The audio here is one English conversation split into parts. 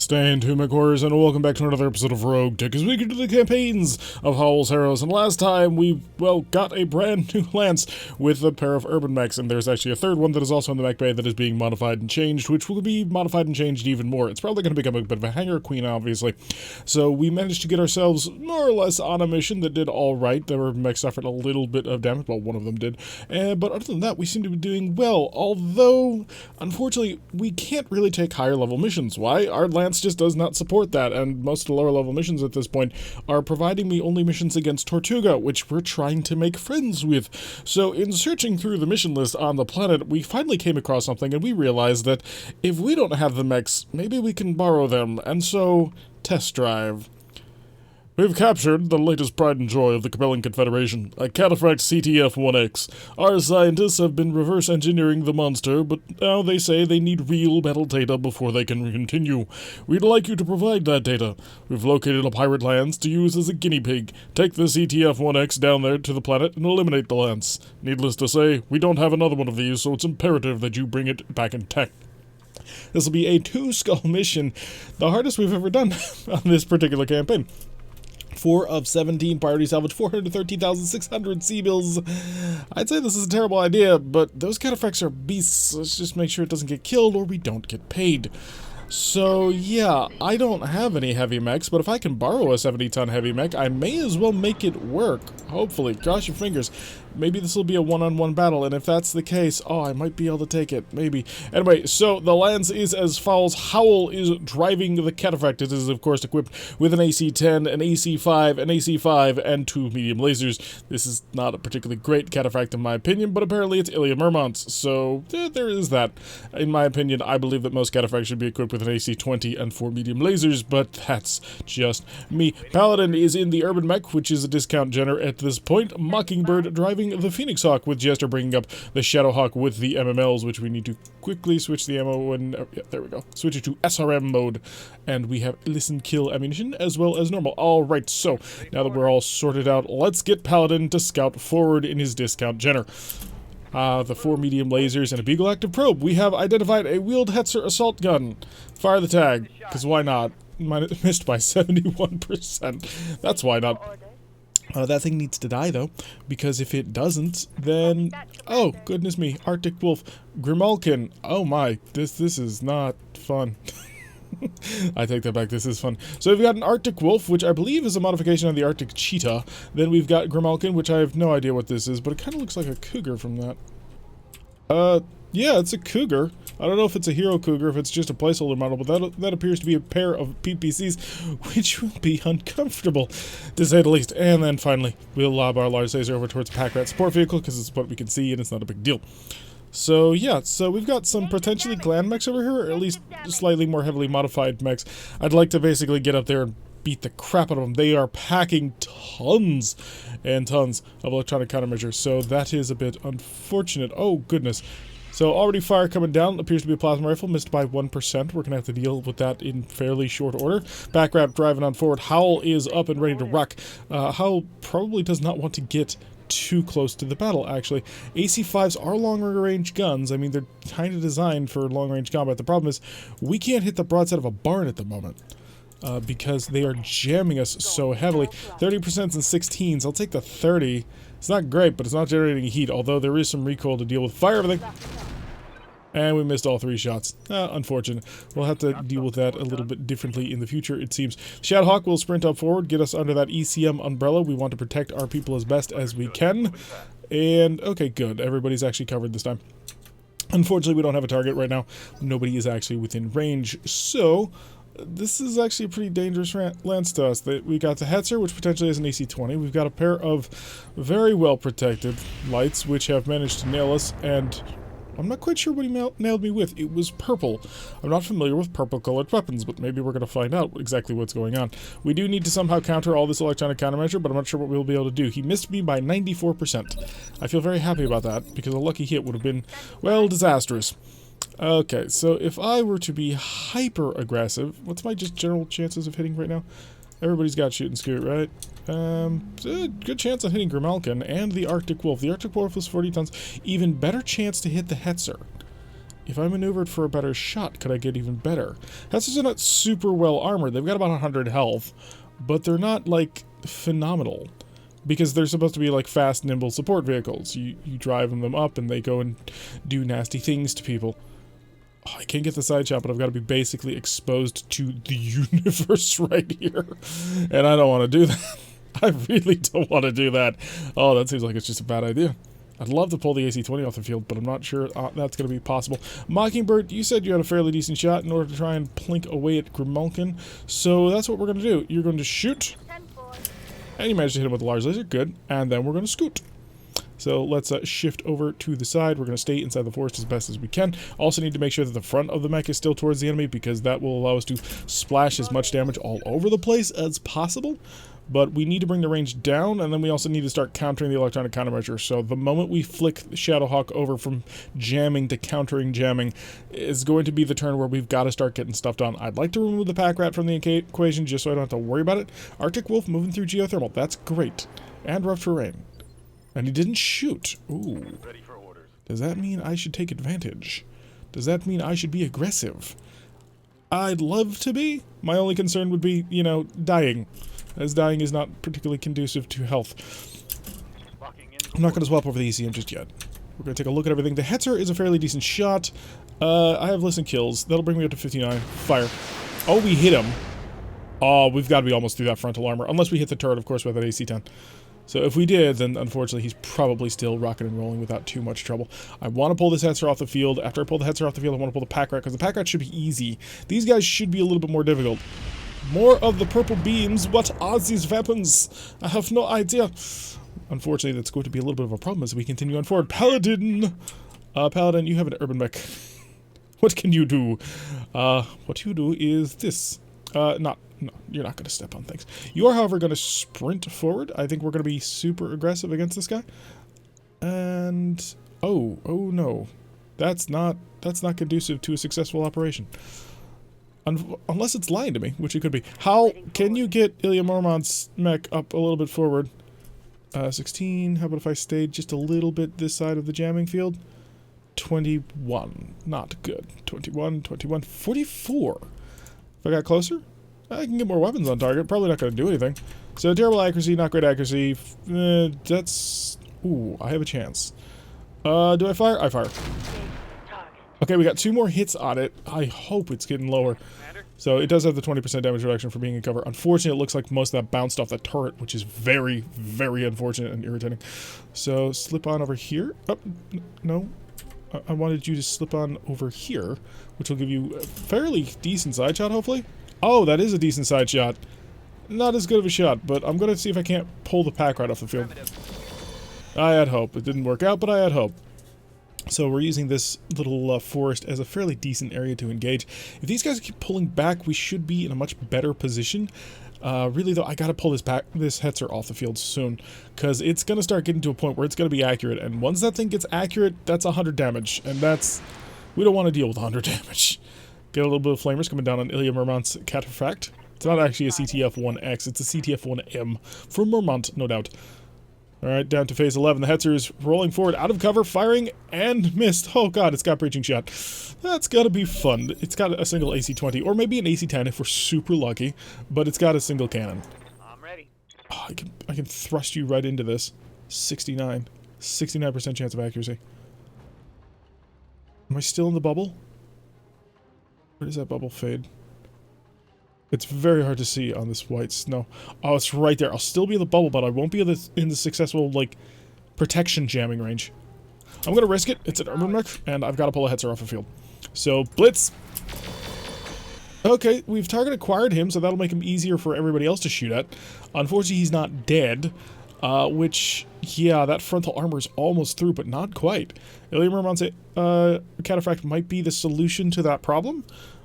Stay in to my quarters, and welcome back to another episode of RogueTech as we get to the campaigns of Howl's Harrows. And last time we, well, got a brand new lance with a pair of urban mechs, and there's actually a third one that is also in the mech bay that is being modified and changed, which will be modified and changed even more. It's probably going to become a bit of a hanger queen, obviously. So we managed to get ourselves more or less on a mission that did all right. The urban mech suffered a little bit of damage, well, one of them did. But other than that, we seem to be doing well, although, unfortunately, we can't really take higher level missions. Why? Our lance just does not support that, and most of the lower level missions at this point are providing me only missions against Tortuga, which we're trying to make friends with. So in searching through the mission list on the planet, we finally came across something, and we realized that if we don't have the mechs, maybe we can borrow them, and so test drive. We've captured the latest pride and joy of the compelling Confederation, a cataphract CTF-1X. Our scientists have been reverse engineering the monster, but now they say they need real battle data before they can continue. We'd like you to provide that data. We've located a pirate lance to use as a guinea pig. Take the CTF-1X down there to the planet and eliminate the lance. Needless to say, we don't have another one of these, so it's imperative that you bring it back intact. This will be a 2-skull mission, the hardest we've ever done on this particular campaign. 4 of 17 priority salvage, 413,600 C-bills. I'd say this is a terrible idea, but those cataphracts are beasts. Let's just make sure it doesn't get killed or we don't get paid. So yeah, I don't have any heavy mechs, but if I can borrow a 70-ton heavy mech, I may as well make it work. Hopefully. Cross your fingers. Maybe this will be a one-on-one battle, and if that's the case, oh, I might be able to take it. Maybe. Anyway, so the lance is as follows. Howl is driving the cataphract. It is, of course, equipped with an AC-10, an AC-5, an AC-5, and 2 medium lasers. This is not a particularly great cataphract in my opinion, but apparently it's Ilia Mermont's, so there is that. In my opinion, I believe that most cataphracts should be equipped with an AC-20 and 4 medium lasers, but that's just me. Paladin is in the urban mech, which is a discount genner at this point. Mockingbird driving the Phoenix Hawk, with Jester bringing up the Shadow Hawk with the MMLs, which we need to quickly switch the ammo and yeah, there we go. Switch it to SRM mode, and we have listen kill ammunition as well as normal. Alright, so now that we're all sorted out, let's get Paladin to scout forward in his discount genner. The 4 medium lasers and a Beagle active probe. We have identified a wheeled Hetzer assault gun. Fire the tag, because why not? Missed by 71%. That's why not. That thing needs to die, though, because if it doesn't, then... Oh, goodness me. Arctic Wolf. Grimalkin. Oh my, this is not fun. I take that back, this is fun. So we've got an Arctic Wolf, which I believe is a modification of the Arctic Cheetah. Then we've got Grimalkin, which I have no idea what this is, but it kind of looks like a cougar from that. Yeah, it's a cougar. I don't know if it's a hero cougar, if it's just a placeholder model, but that appears to be a pair of PPCs, which will be uncomfortable, to say the least. And then finally, we'll lob our large laser over towards the pack rat support vehicle, because it's what we can see, and it's not a big deal. So yeah, so we've got some potentially gland mechs over here, or at least slightly more heavily modified mechs. I'd like to basically get up there and beat the crap out of them. They are packing tons and tons of electronic countermeasures, so that is a bit unfortunate. Oh goodness. So already fire coming down, appears to be a plasma rifle, missed by 1%. We're going to have to deal with that in fairly short order. Back wrap driving on forward. Howl is up and ready to rock. Howl probably does not want to get too close to the battle, actually. AC-5s are longer range guns. I mean, they're kind of designed for long range combat. The problem is, we can't hit the broadside of a barn at the moment. Because they are jamming us so heavily. 30% and 16s. I'll take the 30. It's not great, but it's not generating heat, although there is some recoil to deal with. Fire everything! And we missed all 3 shots. Unfortunate. We'll have to deal with that a little bit differently in the future, it seems. Shadowhawk will sprint up forward, get us under that ECM umbrella. We want to protect our people as best as we can. And, okay, good. Everybody's actually covered this time. Unfortunately, we don't have a target right now. Nobody is actually within range, so... This is actually a pretty dangerous lance to us. We got the Hetzer, which potentially has an AC-20. We've got a pair of very well-protected lights, which have managed to nail us, and I'm not quite sure what he nailed me with. It was purple. I'm not familiar with purple-colored weapons, but maybe we're going to find out exactly what's going on. We do need to somehow counter all this electronic countermeasure, but I'm not sure what we'll be able to do. He missed me by 94%. I feel very happy about that, because a lucky hit would have been, well, disastrous. Okay, so if I were to be hyper-aggressive, what's my just general chances of hitting right now? Everybody's got shoot and scoot, right? Good chance of hitting Grimalkin and the Arctic Wolf. The Arctic Wolf was 40 tons. Even better chance to hit the Hetzer. if I maneuvered for a better shot, could I get even better? Hetzers are not super well armored. They've got about 100 health, but they're not, like, phenomenal. Because they're supposed to be, like, fast, nimble support vehicles. You drive them up, and they go and do nasty things to people. Oh, I can't get the side shot, but I've got to be basically exposed to the universe right here. And I don't want to do that. I really don't want to do that. Oh, that seems like it's just a bad idea. I'd love to pull the AC-20 off the field, but I'm not sure that's going to be possible. Mockingbird, you said you had a fairly decent shot in order to try and plink away at Grimalkin. So that's what we're going to do. You're going to shoot. And you managed to hit him with a large laser. Good. And then we're going to scoot. So let's shift over to the side. We're going to stay inside the forest as best as we can. Also need to make sure that the front of the mech is still towards the enemy, because that will allow us to splash as much damage all over the place as possible. But we need to bring the range down, and then we also need to start countering the electronic countermeasure. So the moment we flick Shadowhawk over from jamming to countering jamming is going to be the turn where we've got to start getting stuff done. I'd like to remove the pack rat from the equation just so I don't have to worry about it. Arctic Wolf moving through geothermal. That's great. And rough terrain. And he didn't shoot. Ooh. Does that mean I should take advantage? Does that mean I should be aggressive? I'd love to be. My only concern would be, you know, dying. As dying is not particularly conducive to health. I'm not going to swap over the ECM just yet. We're going to take a look at everything. The Hetzer is a fairly decent shot. I have listen kills. That'll bring me up to 59. Fire. Oh, we hit him. Oh, we've got to be almost through that frontal armor. Unless we hit the turret, of course, with that AC-10. So if we did, then unfortunately he's probably still rocking and rolling without too much trouble. I want to pull this Hetzer off the field. After I pull the Hetzer off the field, I want to pull the pack rat, because the pack rat should be easy. These guys should be a little bit more difficult. More of the purple beams. What are these weapons? I have no idea. Unfortunately, that's going to be a little bit of a problem as we continue on forward. Paladin! Paladin, you have an urban mech. What can you do? What you do is this. No, you're not going to step on things. You are, however, going to sprint forward. I think we're going to be super aggressive against this guy. And... oh no. That's not conducive to a successful operation. Unless it's lying to me, which it could be. How can you get Ilya Mormont's mech up a little bit forward? 16. How about if I stayed just a little bit this side of the jamming field? 21. Not good. 21, 21, 44. If I got closer, I can get more weapons on target. Probably not going to do anything. So terrible accuracy, not great accuracy. That's... ooh, I have a chance. Do I fire? I fire. Okay, we got 2 more hits on it. I hope it's getting lower. So it does have the 20% damage reduction for being in cover. Unfortunately, it looks like most of that bounced off the turret, which is very, very unfortunate and irritating. So slip on over here. Oh, no. I wanted you to slip on over here, which will give you a fairly decent side shot, hopefully. Oh, that is a decent side shot. Not as good of a shot, but I'm going to see if I can't pull the pack right off the field. I had hope. It didn't work out, but I had hope. So we're using this little forest as a fairly decent area to engage. If these guys keep pulling back, we should be in a much better position. Really, though, I gotta pull this Hetzer off the field soon, because it's gonna start getting to a point where it's gonna be accurate, and once that thing gets accurate, that's 100 damage, and that's... we don't want to deal with 100 damage. Get a little bit of flamers coming down on Ilya Mormont's Cataphract. It's not actually a CTF-1X, it's a CTF-1M. From Mormont, no doubt. Alright, down to phase 11. The Hetzer is rolling forward, out of cover, firing, and missed. Oh god, it's got breaching shot. That's gotta be fun. It's got a single AC-20, or maybe an AC-10 if we're super lucky, but it's got a single cannon. I'm ready. Oh, I can thrust you right into this. 69. 69% chance of accuracy. Am I still in the bubble? Where does that bubble fade? It's very hard to see on this white snow. Oh, it's right there. I'll still be in the bubble, but I won't be in the successful, like, protection jamming range. I'm gonna risk it. It's an urban mech, and I've got to pull a Hetzer off the field. So, blitz! Okay, we've target acquired him, so that'll make him easier for everybody else to shoot at. Unfortunately, he's not dead, which, yeah, that frontal armor is almost through, but not quite. Ilya Mormont's Cataphract might be the solution to that problem.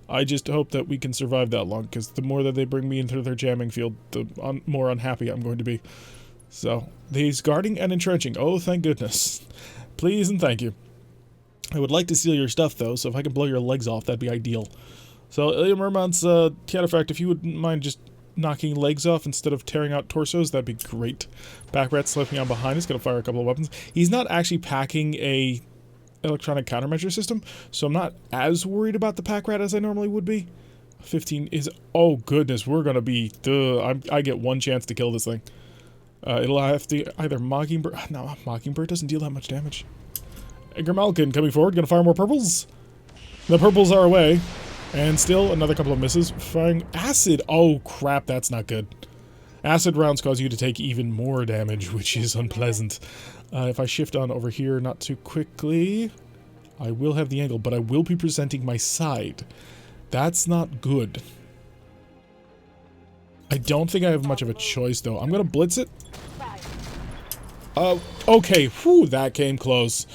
I just hope that we can survive that long, because the more that they bring me into their jamming field, the more unhappy I'm going to be. So, he's guarding and entrenching. Oh, thank goodness. Please and thank you. I would like to steal your stuff, though, so if I can blow your legs off, that'd be ideal. So, Ilya Mormont's Cataphract, if you wouldn't mind just knocking legs off instead of tearing out torsos, that'd be great. Backrat slipping on behind is going to fire a couple of weapons. He's not actually packing a electronic countermeasure system, so I'm not as worried about the pack rat as I normally would be. 15 is... Oh, goodness, we're gonna be... I get one chance to kill this thing. It'll have to either Mockingbird... No, Mockingbird doesn't deal that much damage. Malkin coming forward, gonna fire more purples. The purples are away. And still another couple of misses. Firing acid. Oh, crap, that's not good. Acid rounds cause you to take even more damage, which is unpleasant. If I shift on over here not too quickly, I will have the angle, but I will be presenting my side. That's not good. I don't think I have much of a choice, though. I'm gonna blitz it. Okay, whew, that came close.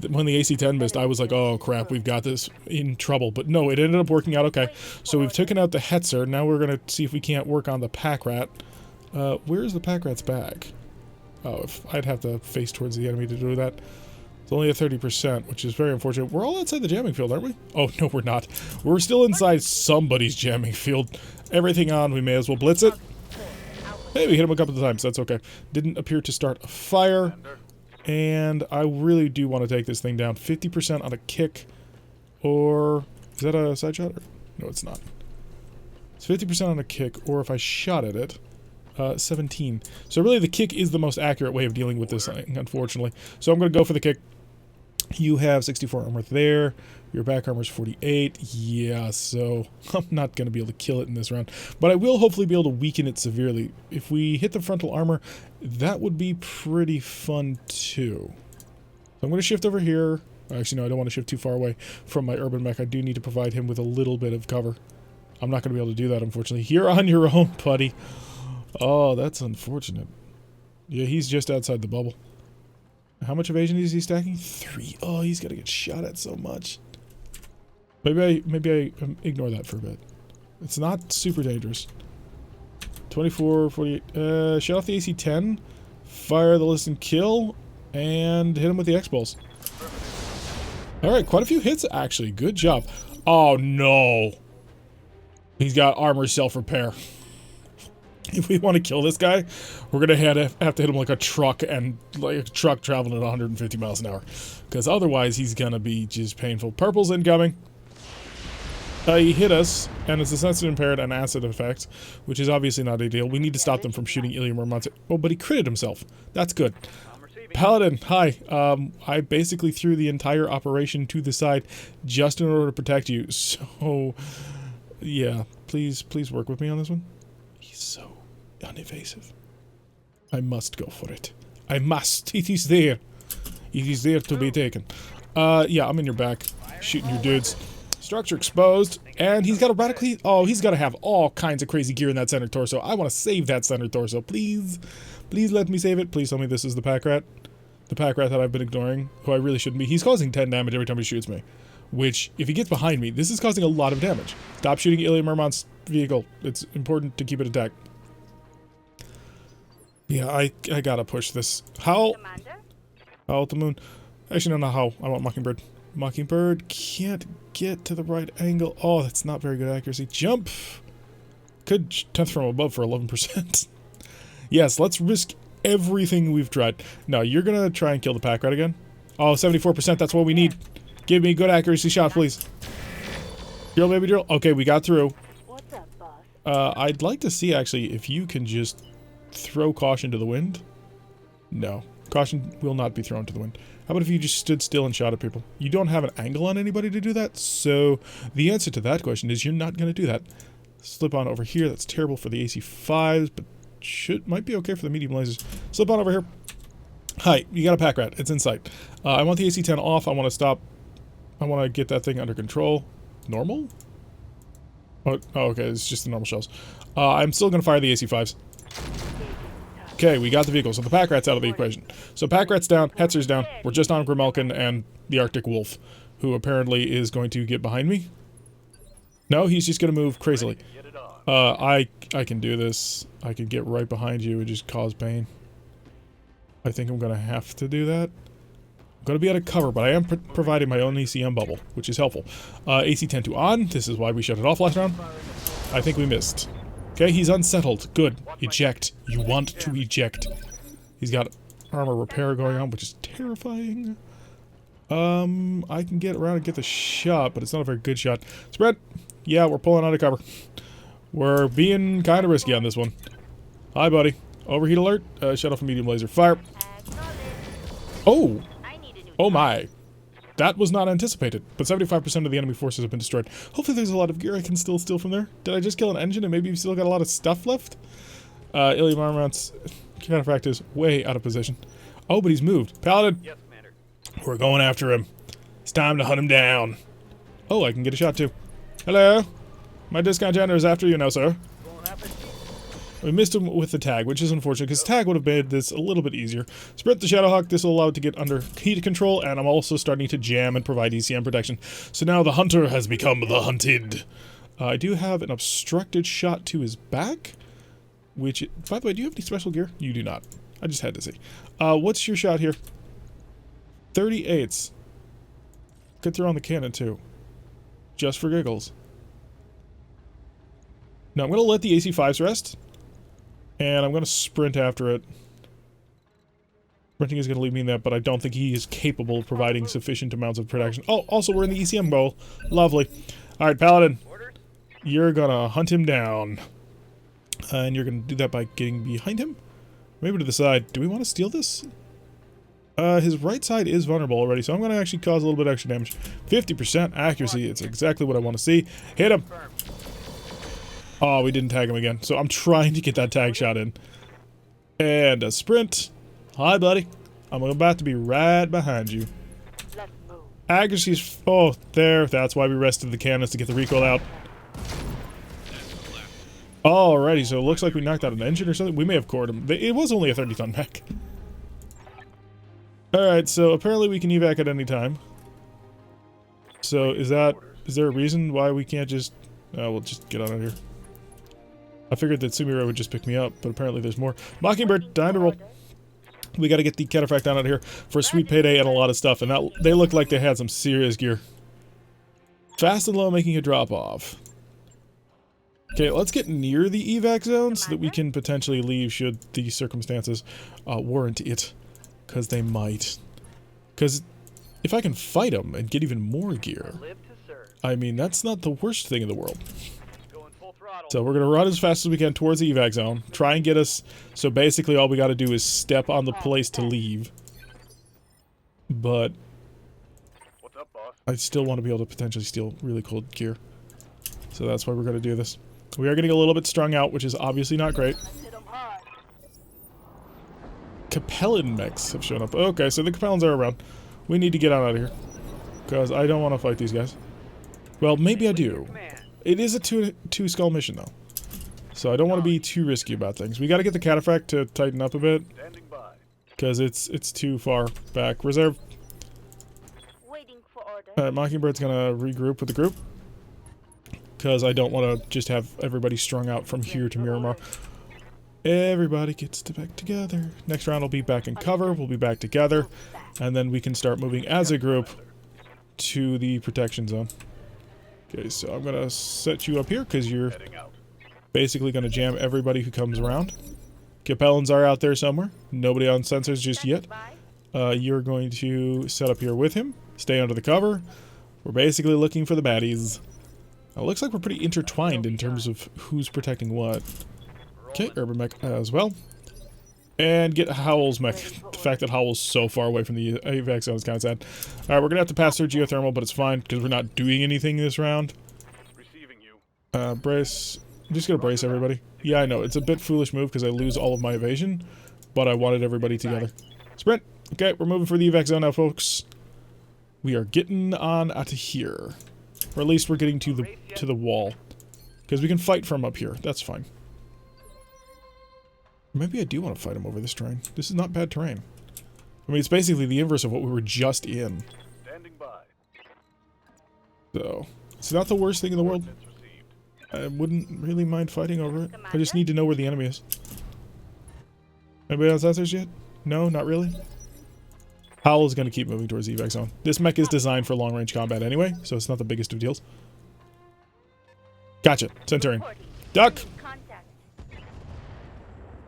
When the AC-10 missed, I was like, oh crap, we've got this in trouble. But no, it ended up working out okay. So we've taken out the Hetzer. Now we're gonna see if we can't work on the pack rat. Where's the pack rat's bag? Oh, if I'd have to face towards the enemy to do that. It's only a 30%, which is very unfortunate. We're all outside the jamming field, aren't we? Oh, no, we're not. We're still inside somebody's jamming field. Everything on, we may as well blitz it. Hey, we hit him a couple of times, that's okay. Didn't appear to start a fire. And I really do want to take this thing down. 50% on a kick. Or... Is that a side shot? No, it's not. It's 50% on a kick, or if I shot at it... 17. So really the kick is the most accurate way of dealing with this thing, unfortunately. So I'm going to go for the kick. You have 64 armor there. Your back armor is 48. Yeah, so I'm not going to be able to kill it in this round. But I will hopefully be able to weaken it severely. If we hit the frontal armor, that would be pretty fun too. So I'm going to shift over here. Actually, no, I don't want to shift too far away from my urban mech. I do need to provide him with a little bit of cover. I'm not going to be able to do that, unfortunately. You're on your own, buddy. Oh, that's unfortunate. Yeah, he's just outside the bubble. How much evasion is he stacking? 3. Oh, he's gonna get shot at so much. Maybe I ignore that for a bit. It's not super dangerous. 24, 48. Shut off the AC-10. Fire the list and kill. And hit him with the X-Balls. Alright, quite a few hits, actually. Good job. Oh, no. He's got armor self-repair. If we want to kill this guy, we're gonna have to hit him like a truck, and like a truck traveling at 150 miles an hour, because otherwise he's gonna be just painful. Purple's incoming. He hit us, and it's a sensitive impaired and acid effect, which is obviously not ideal. We need to stop them from shooting Ilium or Monte. Oh, but he critted himself. That's good. Paladin, hi. I basically threw the entire operation to the side just in order to protect you. So, yeah, please work with me on this one. He's so unevasive. I must go for it. I must. It is there. It is there to be taken. Yeah, I'm in your back, shooting your dudes. Structure exposed, and he's got a radically... Oh, he's got to have all kinds of crazy gear in that center torso. I want to save that center torso. Please, please let me save it. Please tell me this is the pack rat. The pack rat that I've been ignoring, who I really shouldn't be. He's causing 10 damage every time he shoots me. Which, if he gets behind me, this is causing a lot of damage. Stop shooting Ilium Mermont's vehicle. It's important to keep it intact. Yeah, I gotta push this. Howl! Howl the moon. Actually, no, not Howl. I want Mockingbird. Mockingbird can't get to the right angle. Oh, that's not very good accuracy. Jump! Could 10th from above for 11%. Yes, let's risk everything we've tried. No, you're gonna try and kill the pack rat again? Oh, 74%, that's what we need. Give me a good accuracy shot, please. Drill, baby, drill. Okay, we got through. What's up, boss? I'd like to see, actually, if you can just throw caution to the wind. No. Caution will not be thrown to the wind. How about if you just stood still and shot at people? You don't have an angle on anybody to do that, so the answer to that question is you're not going to do that. Slip on over here. That's terrible for the AC-5s, but might be okay for the medium lasers. Slip on over here. Hi, you got a pack rat. It's in sight. I want the AC-10 off. I want to stop. I want to get that thing under control. Normal? Oh, okay. It's just the normal shells. I'm still going to fire the AC-5s. Okay, we got the vehicle, so the pack rat's out of the equation. So pack rat's down, Hetzer's down, we're just on Grimalkin and the Arctic Wolf, who apparently is going to get behind me. No, he's just going to move crazily. I can do this. I can get right behind you and just cause pain. I think I'm going to have to do that. I'm going to be out of cover, but I am providing my own ECM bubble, which is helpful. AC-10 to on, this is why we shut it off last round. I think we missed. Okay, he's unsettled. Good. Eject. You want to eject. He's got armor repair going on, which is terrifying. I can get around and get the shot, but it's not a very good shot. Spread! Yeah, we're pulling out of cover. We're being kind of risky on this one. Hi, buddy. Overheat alert. Shut off a medium laser. Fire. Oh! Oh my. That was not anticipated, but 75% of the enemy forces have been destroyed. Hopefully there's a lot of gear I can still steal from there. Did I just kill an engine and maybe you've still got a lot of stuff left? Ilium armor mounts. Cataphract is way out of position. Oh, but he's moved. Paladin! Yes, Commander. We're going after him. It's time to hunt him down. Oh, I can get a shot too. Hello? My discount janitor is after you now, sir. We missed him with the tag, which is unfortunate, because tag would have made this a little bit easier. Sprint the Shadowhawk, this will allow it to get under heat control, and I'm also starting to jam and provide ECM protection. So now the hunter has become the hunted. I do have an obstructed shot to his back, which, by the way, do you have any special gear? You do not. I just had to see. What's your shot here? 38s. Could throw on the cannon, too. Just for giggles. Now, I'm going to let the AC-5s rest. And I'm going to sprint after it. Sprinting is going to leave me in that, but I don't think he is capable of providing sufficient amounts of protection. Oh, also we're in the ECM bowl. Lovely. Alright, Paladin. You're going to hunt him down. And you're going to do that by getting behind him? Maybe to the side. Do we want to steal this? His right side is vulnerable already, so I'm going to actually cause a little bit extra damage. 50% accuracy. It's exactly what I want to see. Hit him. Oh, we didn't tag him again. So I'm trying to get that tag shot in. And a sprint. Hi, buddy. I'm about to be right behind you. Accuracy's... Oh, there. That's why we rested the cannons to get the recoil out. Alrighty, so it looks like we knocked out an engine or something. We may have cored him. It was only a 30-ton mech. Alright, so apparently we can evac at any time. So is there a reason why we can't just... we'll just get out of here. I figured that Sumiro would just pick me up, but apparently there's more. Mockingbird, time to roll. We gotta get the Cataphract down out of here for a sweet payday and a lot of stuff, and that, they look like they had some serious gear. Fast and low making a drop off. Okay, let's get near the evac zone so that we can potentially leave should the circumstances warrant it. Because they might. Because if I can fight them and get even more gear, I mean, that's not the worst thing in the world. So we're going to run as fast as we can towards the evac zone. Try and get us... So basically all we got to do is step on the place to leave. But... What's up, boss? I still want to be able to potentially steal really cool gear. So that's why we're going to do this. We are getting a little bit strung out, which is obviously not great. Capellan mechs have shown up. Okay, so the Capellans are around. We need to get out of here. Because I don't want to fight these guys. Well, maybe I do. It is a two skull mission, though. So I don't want to be too risky about things. We got to get the Cataphract to tighten up a bit. Because it's too far back. Reserve. Alright, Mockingbird's going to regroup with the group. Because I don't want to just have everybody strung out from here to Miramar. Everybody gets back together. Next round will be back in cover. We'll be back together. And then we can start moving as a group to the protection zone. Okay, so I'm going to set you up here because you're basically going to jam everybody who comes around. Capellans are out there somewhere. Nobody on sensors just yet. You're going to set up here with him. Stay under the cover. We're basically looking for the baddies. It looks like we're pretty intertwined in terms of who's protecting what. Okay, Urban Mech as well. And get Howl's mech. The fact that Howl's so far away from the evac zone is kind of sad. Alright, we're going to have to pass through geothermal, but it's fine because we're not doing anything this round. Brace. I'm just going to brace everybody. Yeah, I know. It's a bit foolish move because I lose all of my evasion, but I wanted everybody together. Sprint. Okay, we're moving for the evac zone now, folks. We are getting on out of here. Or at least we're getting to the wall. Because we can fight from up here. That's fine. Maybe I do want to fight him over this terrain. This is not bad terrain. I mean, it's basically the inverse of what we were just in. So, it's not the worst thing in the world. I wouldn't really mind fighting over it. I just need to know where the enemy is. Anybody on sensors yet? No, not really? Howl is going to keep moving towards the evac zone. This mech is designed for long-range combat anyway, so it's not the biggest of deals. Gotcha. Centurion. Duck!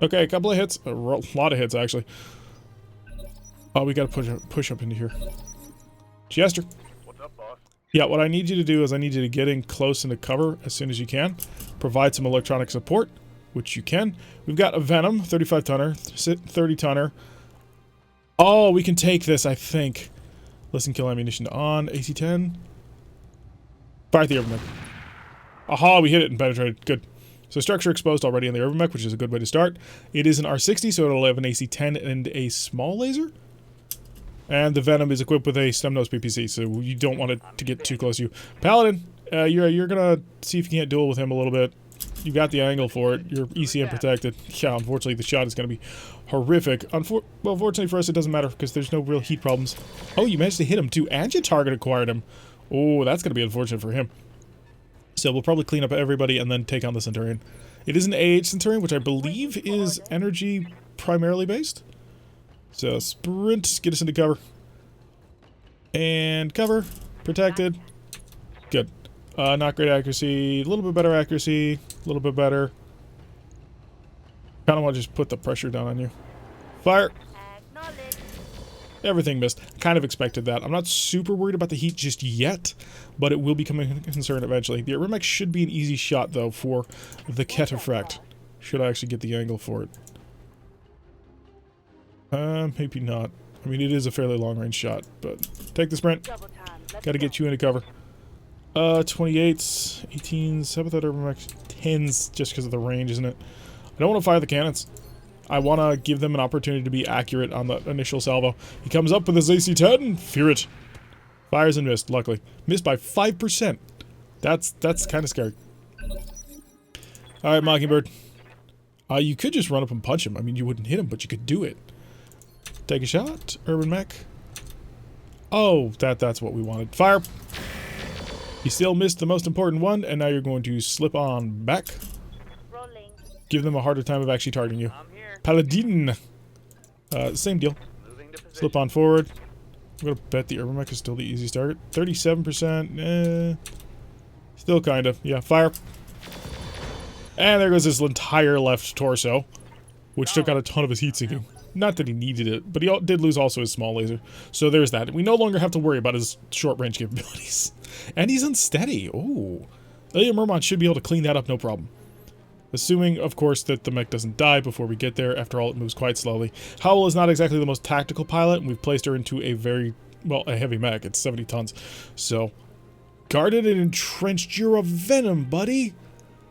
Okay, a couple of hits. A lot of hits, actually. Oh, we gotta push up into here. Jester. What's up, boss? Yeah, what I need you to do is I need you to get in close into cover as soon as you can. Provide some electronic support, which you can. We've got a Venom, 35 tonner, 30 tonner. Oh, we can take this, I think. Listen, kill ammunition on. AC-10. Fire at the Urban Mech. Aha, we hit it and penetrated. Good. So structure exposed already in the Urban Mech, which is a good way to start. It is an R60, so it'll have an AC-10 and a small laser. And the Venom is equipped with a stem-nose PPC, so you don't want it to get too close to you. Paladin, you're gonna see if you can't duel with him a little bit. You got the angle for it. You're ECM protected. Yeah, unfortunately, the shot is gonna be horrific. Well, fortunately for us, it doesn't matter because there's no real heat problems. Oh, you managed to hit him too, and your target acquired him. Oh, that's gonna be unfortunate for him. So we'll probably clean up everybody and then take on the Centurion. It is an AH Centurion, which I believe is energy primarily based. So sprint, get us into cover. And cover, protected. Good. Not great accuracy, a little bit better accuracy, a little bit better. Kind of want to just put the pressure down on you. Fire. Everything missed. Kind of expected that. I'm not super worried about the heat just yet, but it will become a concern eventually. The Urban Mech should be an easy shot, though, for the Ket effect. Should I actually get the angle for it? Maybe not. I mean, it is a fairly long-range shot, but take the sprint. Gotta get you into cover. 28s, 18s, how about that Urban Mech? 10s, just because of the range, isn't it? I don't want to fire the cannons. I want to give them an opportunity to be accurate on the initial salvo. He comes up with his AC-10. Fear it. Fires and missed, luckily. Missed by 5%. That's kind of scary. Alright, Mockingbird. You could just run up and punch him. I mean, you wouldn't hit him, but you could do it. Take a shot. Urban Mech. Oh, that's what we wanted. Fire. You still missed the most important one, and now you're going to slip on back. Rolling. Give them a harder time of actually targeting you. Paladin. Same deal. Slip on forward. I'm gonna bet the Urban Mech is still the easiest target. 37%. Still kind of. Yeah, fire. And there goes his entire left torso, which took out a ton of his heat sinking. Not that he needed it, but he did lose also his small laser. So there's that. We no longer have to worry about his short-range capabilities. And he's unsteady. Ooh. Ilya Mermont should be able to clean that up no problem. Assuming, of course, that the mech doesn't die before we get there. After all, it moves quite slowly. Howl is not exactly the most tactical pilot, and we've placed her into a very, well, a heavy mech. It's 70 tons. So, guarded and entrenched, you're a Venom, buddy.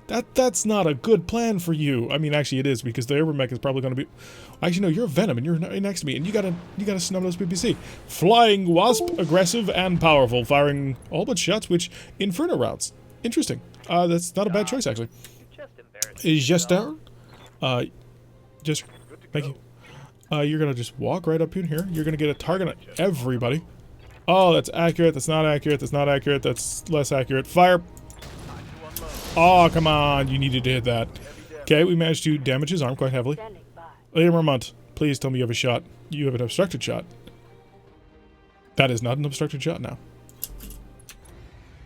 That's not a good plan for you. I mean, actually, it is, because the Urban Mech is probably going to be... Actually, no, you're a Venom, and you're next to me, and you gotta snub those PPC. Flying Wasp, aggressive and powerful, firing all but shots, which Inferno routes. Interesting. That's not a bad choice, actually. Jester. Just thank you. You're gonna just walk right up in here. You're gonna get a target on everybody. Oh, that's accurate. That's not accurate. That's not accurate. That's less accurate. Fire. Oh, come on. You needed to hit that. Okay, we managed to damage his arm quite heavily. Ilya Mermont, please tell me you have a shot. You have an obstructed shot. That is not an obstructed shot now.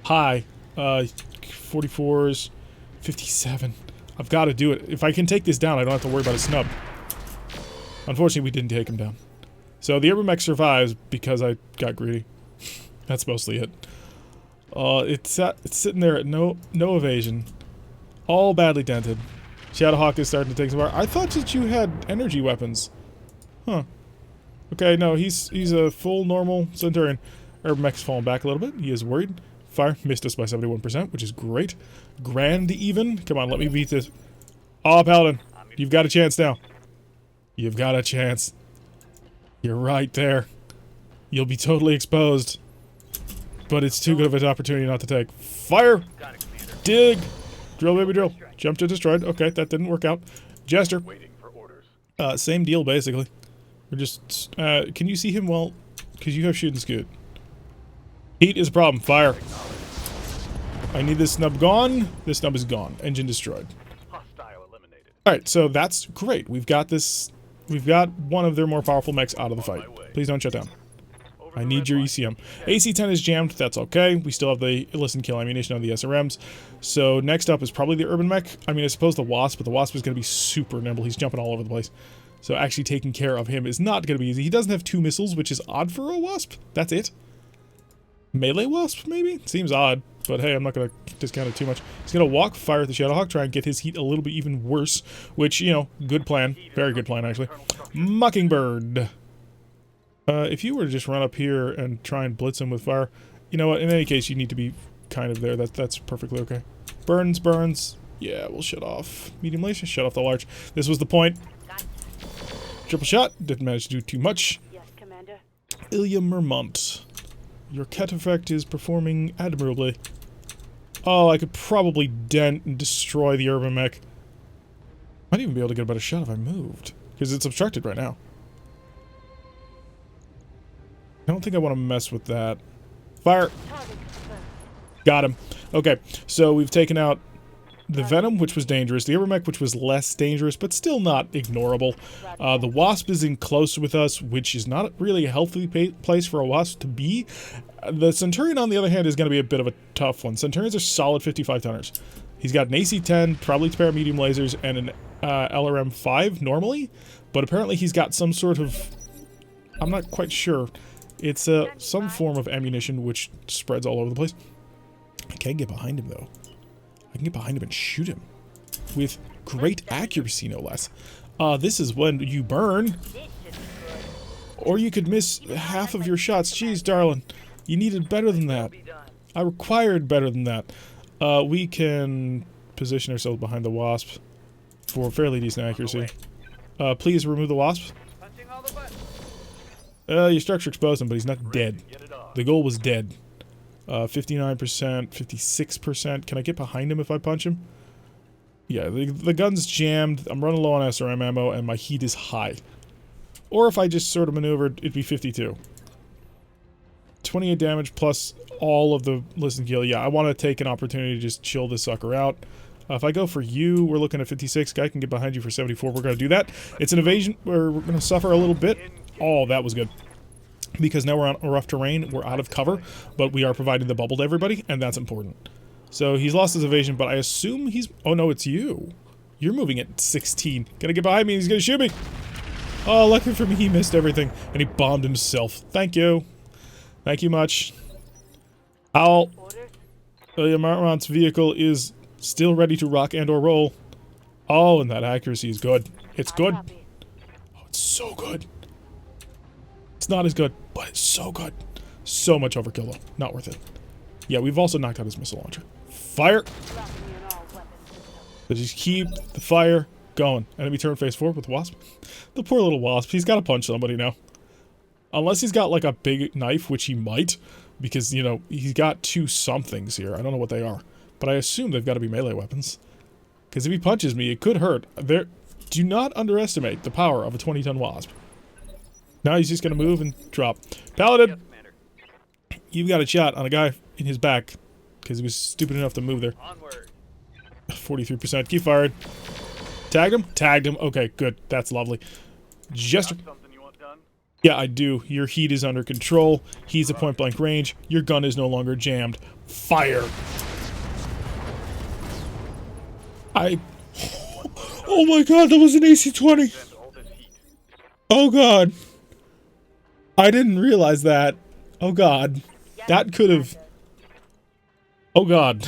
Hi. 44s. 57. I've got to do it. If I can take this down, I don't have to worry about a snub. Unfortunately, we didn't take him down. So the Urban Mech survives because I got greedy. That's mostly it. It's sitting there at no evasion. All badly dented. Shadowhawk is starting to take some fire. I thought that you had energy weapons. Huh. Okay, no, he's a full normal Centurion. Urban Mech's falling back a little bit. He is worried. Fire missed us by 71%, which is great. Grand even. Come on, let me beat this. Oh, Paladin, you've got a chance now. You've got a chance. You're right there. You'll be totally exposed. But it's too good of an opportunity not to take. Fire! Dig! Drill, baby, drill. Jump to destroyed. Okay, that didn't work out. Jester. Same deal, basically. We're just... can you see him well? Because you have shooting scoot. Heat is a problem. Fire. I need this snub gone. This snub is gone. Engine destroyed. Alright, so that's great. We've got this... We've got one of their more powerful mechs out of the fight. Please don't shut down. I need your ECM. AC-10 is jammed. That's okay. We still have the listen kill ammunition on the SRMs. So next up is probably the Urban Mech. I mean, I suppose the Wasp, but the Wasp is going to be super nimble. He's jumping all over the place. So actually taking care of him is not going to be easy. He doesn't have 2 missiles, which is odd for a Wasp. That's it. Melee wasp, maybe? Seems odd, but hey, I'm not going to discount it too much. He's going to walk, fire at the Shadowhawk, try and get his heat a little bit even worse, which, you know, good plan. Very good plan, actually. Mockingbird. If you were to just run up here and try and blitz him with fire, you know what, in any case, you need to be kind of there. That's perfectly okay. Burns, burns. Yeah, we'll shut off medium laser, shut off the large. This was the point. Triple shot, didn't manage to do too much. Yes, Commander. Ilya Mermont. Your cat effect is performing admirably. Oh, I could probably dent and destroy the urban mech. Might even be able to get a better shot if I moved, because it's obstructed right now. I don't think I want to mess with that. Fire! Got him. Okay, so we've taken out the Venom, which was dangerous, the Urban Mech, which was less dangerous, but still not ignorable. The Wasp is in close with us, which is not really a healthy place for a Wasp to be. The Centurion, on the other hand, is going to be a bit of a tough one. Centurions are solid 55-tonners. He's got an AC-10, probably to pair medium lasers, and an LRM-5 normally, but apparently he's got some sort of... I'm not quite sure. It's some form of ammunition which spreads all over the place. I can't get behind him, though. I can get behind him and shoot him. With great accuracy, no less. This is when you burn. Or you could miss half of your shots. Jeez, darling. You needed better than that. I required better than that. We can position ourselves behind the Wasp for fairly decent accuracy. Please remove the Wasp. Your structure exposed him, but he's not dead. The goal was dead. 59%, 56%. Can I get behind him if I punch him? Yeah, the gun's jammed. I'm running low on SRM ammo, and my heat is high. Or if I just sort of maneuvered, it'd be 52. 28 damage plus all of the listen kill. Yeah, I want to take an opportunity to just chill this sucker out. If I go for you, we're looking at 56. Guy can get behind you for 74. We're going to do that. It's an evasion where we're going to suffer a little bit. Oh, that was good. Because now we're on rough terrain, we're out of cover, but we are providing the bubble to everybody, and that's important. So he's lost his evasion, but I assume he's... Oh no, it's you. You're moving at 16. Gonna get behind me, he's gonna shoot me! Oh, lucky for me, he missed everything, and he bombed himself. Thank you. Thank you much. Howl. Ilya Marmont's vehicle is still ready to rock and or roll. Oh, and that accuracy is good. It's good. Oh, it's so good. It's not as good, but it's so good. So much overkill, though. Not worth it. Yeah, we've also knocked out his missile launcher. Fire! So just keep the fire going. Enemy turn face forward with Wasp. The poor little Wasp. He's got to punch somebody now. Unless he's got, like, a big knife, which he might. Because, you know, he's got two somethings here. I don't know what they are. But I assume they've got to be melee weapons. Because if he punches me, it could hurt. Do not underestimate the power of a 20-ton Wasp. Now he's just going to move and drop. Paladin! You've got a shot on a guy in his back. Because he was stupid enough to move there. 43%. Keep firing. Tagged him? Tagged him. Okay, good. That's lovely. Jester. Yeah, I do. Your heat is under control. He's at point-blank range. Your gun is no longer jammed. Fire! Oh my god, that was an AC-20! Oh god. I didn't realize that. Oh god. That could have... Oh god.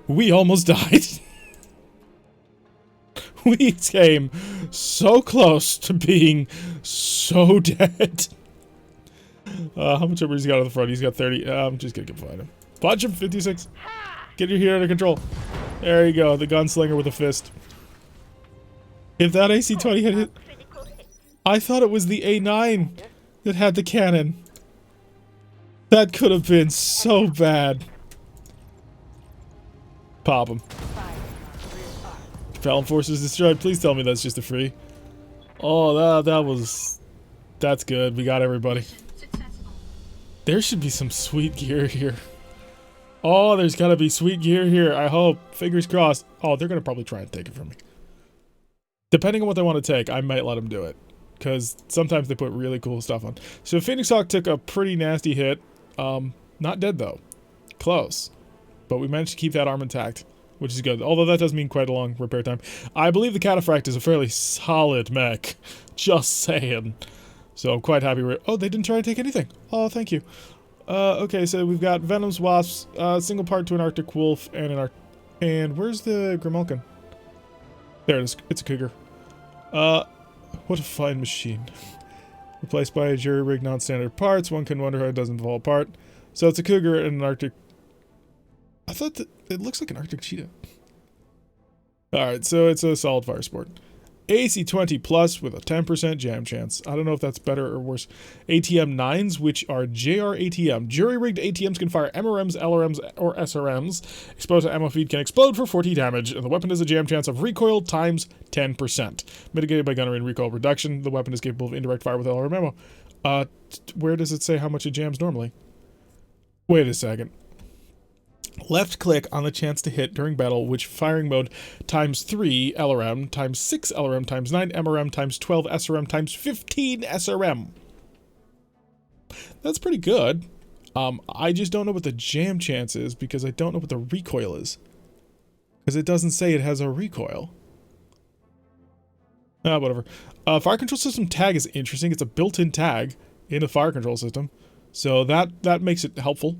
We almost died. We came so close to being so dead. How much armor he's got on the front? He's got 30. I'm just gonna get behind him. Punch him, 56. Get your heat under control. There you go, the gunslinger with a fist. If that AC-20 had hit... I thought it was the A9 that had the cannon. That could have been so bad. Pop him. Valen forces destroyed. Please tell me that's just a free. Oh, that's good. We got everybody. There should be some sweet gear here. Oh, there's gotta be sweet gear here. I hope. Fingers crossed. Oh, they're gonna probably try and take it from me. Depending on what they want to take, I might let them do it. Because sometimes they put really cool stuff on. So Phoenix Hawk took a pretty nasty hit. Not dead though. Close. But we managed to keep that arm intact, which is good. Although that does mean quite a long repair time. I believe the Cataphract is a fairly solid mech. Just saying. So I'm quite happy with... Oh, they didn't try to take anything. Oh, thank you. Okay, so we've got Venom's Wasps, single part to an Arctic Wolf, and and where's the Grimalkin? There it is. It's a cougar. What a fine machine. Replaced by a jury-rigged non-standard parts. One can wonder how it doesn't fall apart. So it's a cougar and an Arctic... I thought that it looks like an Arctic cheetah. Alright, so it's a solid fire sport. AC20 plus with a 10% jam chance. I don't know if that's better or worse. ATM 9s, which are JR ATM. Jury-rigged ATMs can fire MRMs, LRMs, or SRMs. Exposed to ammo feed can explode for 40 damage, and the weapon has a jam chance of recoil times 10%. Mitigated by gunnery and recoil reduction. The weapon is capable of indirect fire with LRM ammo. Where does it say how much it jams normally? Wait a second. Left click on the chance to hit during battle, which firing mode times 3 LRM, times 6 LRM, times 9 MRM, times 12 SRM, times 15 SRM. That's pretty good. I just don't know what the jam chance is because I don't know what the recoil is. Because it doesn't say it has a recoil. Whatever. Fire control system tag is interesting. It's a built-in tag in a fire control system. So that makes it helpful.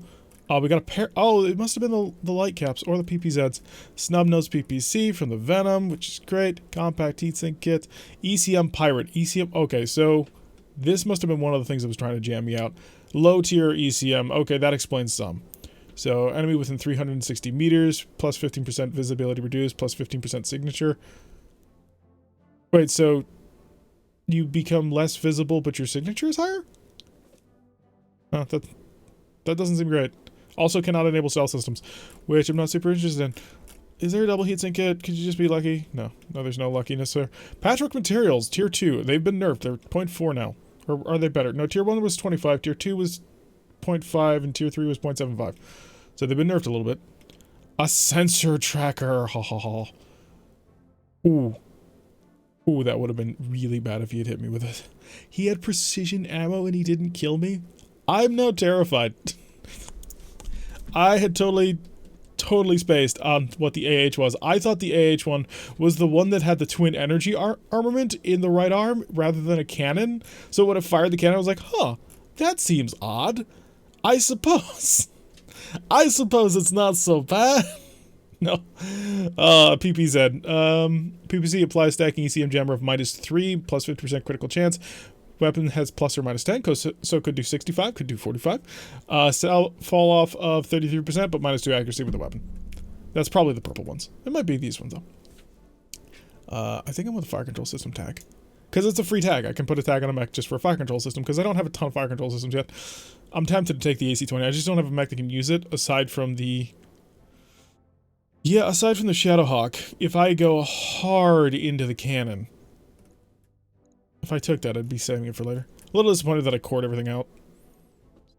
We got a pair. Oh, it must have been the light caps or the PPZs. Snub nose PPC from the Venom, which is great. Compact heatsink kit. ECM Pirate. ECM. Okay, so this must have been one of the things that was trying to jam me out. Low tier ECM. Okay, that explains some. So enemy within 360 meters, plus 15% visibility reduced, plus 15% signature. Wait, so you become less visible, but your signature is higher? That doesn't seem great. Also cannot enable stealth systems, which I'm not super interested in. Is there a double heatsink kit? Could you just be lucky? No, there's no luckiness there. Patchwork materials, tier 2. They've been nerfed. They're 0.4 now. Or are they better? No, tier 1 was 25, tier 2 was 0.5, and tier 3 was 0.75. So they've been nerfed a little bit. A sensor tracker. Ha ha ha. Ooh, that would have been really bad if he had hit me with it. He had precision ammo and he didn't kill me. I'm now terrified. I had totally spaced on what the AH was. I thought the AH one was the one that had the twin energy armament in the right arm rather than a cannon. So when it fired the cannon, I was like, huh, that seems odd. I suppose it's not so bad. No. PPZ. PPC applies stacking ECM jammer of -3, plus 50% critical chance. Weapon has plus or minus 10, so could do 65, could do 45. Fall off of 33%, but -2 accuracy with the weapon. That's probably the purple ones. It might be these ones, though. I think I'm with the fire control system tag. Because it's a free tag. I can put a tag on a mech just for a fire control system, because I don't have a ton of fire control systems yet. I'm tempted to take the AC-20. I just don't have a mech that can use it, aside from the... Yeah, aside from the Shadowhawk. If I go hard into the cannon... If I took that, I'd be saving it for later. A little disappointed that I cored everything out.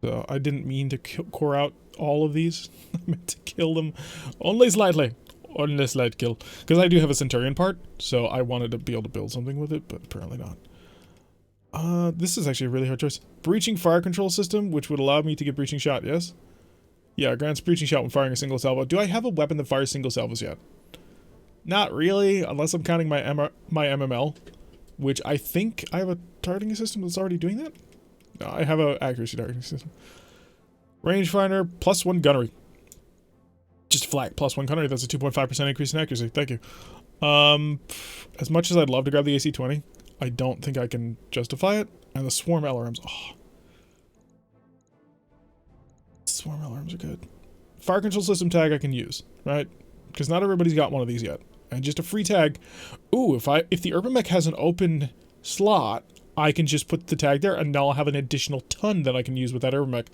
So, I didn't mean to core out all of these. I meant to kill them only slightly. Only a slight kill. Because I do have a Centurion part, so I wanted to be able to build something with it, but apparently not. This is actually a really hard choice. Breaching fire control system, which would allow me to get breaching shot, yes? Yeah, grants breaching shot when firing a single salvo. Do I have a weapon that fires single salvos yet? Not really, unless I'm counting my MML. Which I think I have a targeting system that's already doing that? No, I have an accuracy targeting system. Rangefinder, +1 gunnery. Just flat, +1 gunnery. That's a 2.5% increase in accuracy. Thank you. As much as I'd love to grab the AC-20, I don't think I can justify it. And the swarm LRMs, oh. Swarm LRMs are good. Fire control system tag I can use, right? Because not everybody's got one of these yet. And just a free tag. Ooh, if the Urban Mech has an open slot, I can just put the tag there, and now I'll have an additional ton that I can use with that Urban Mech.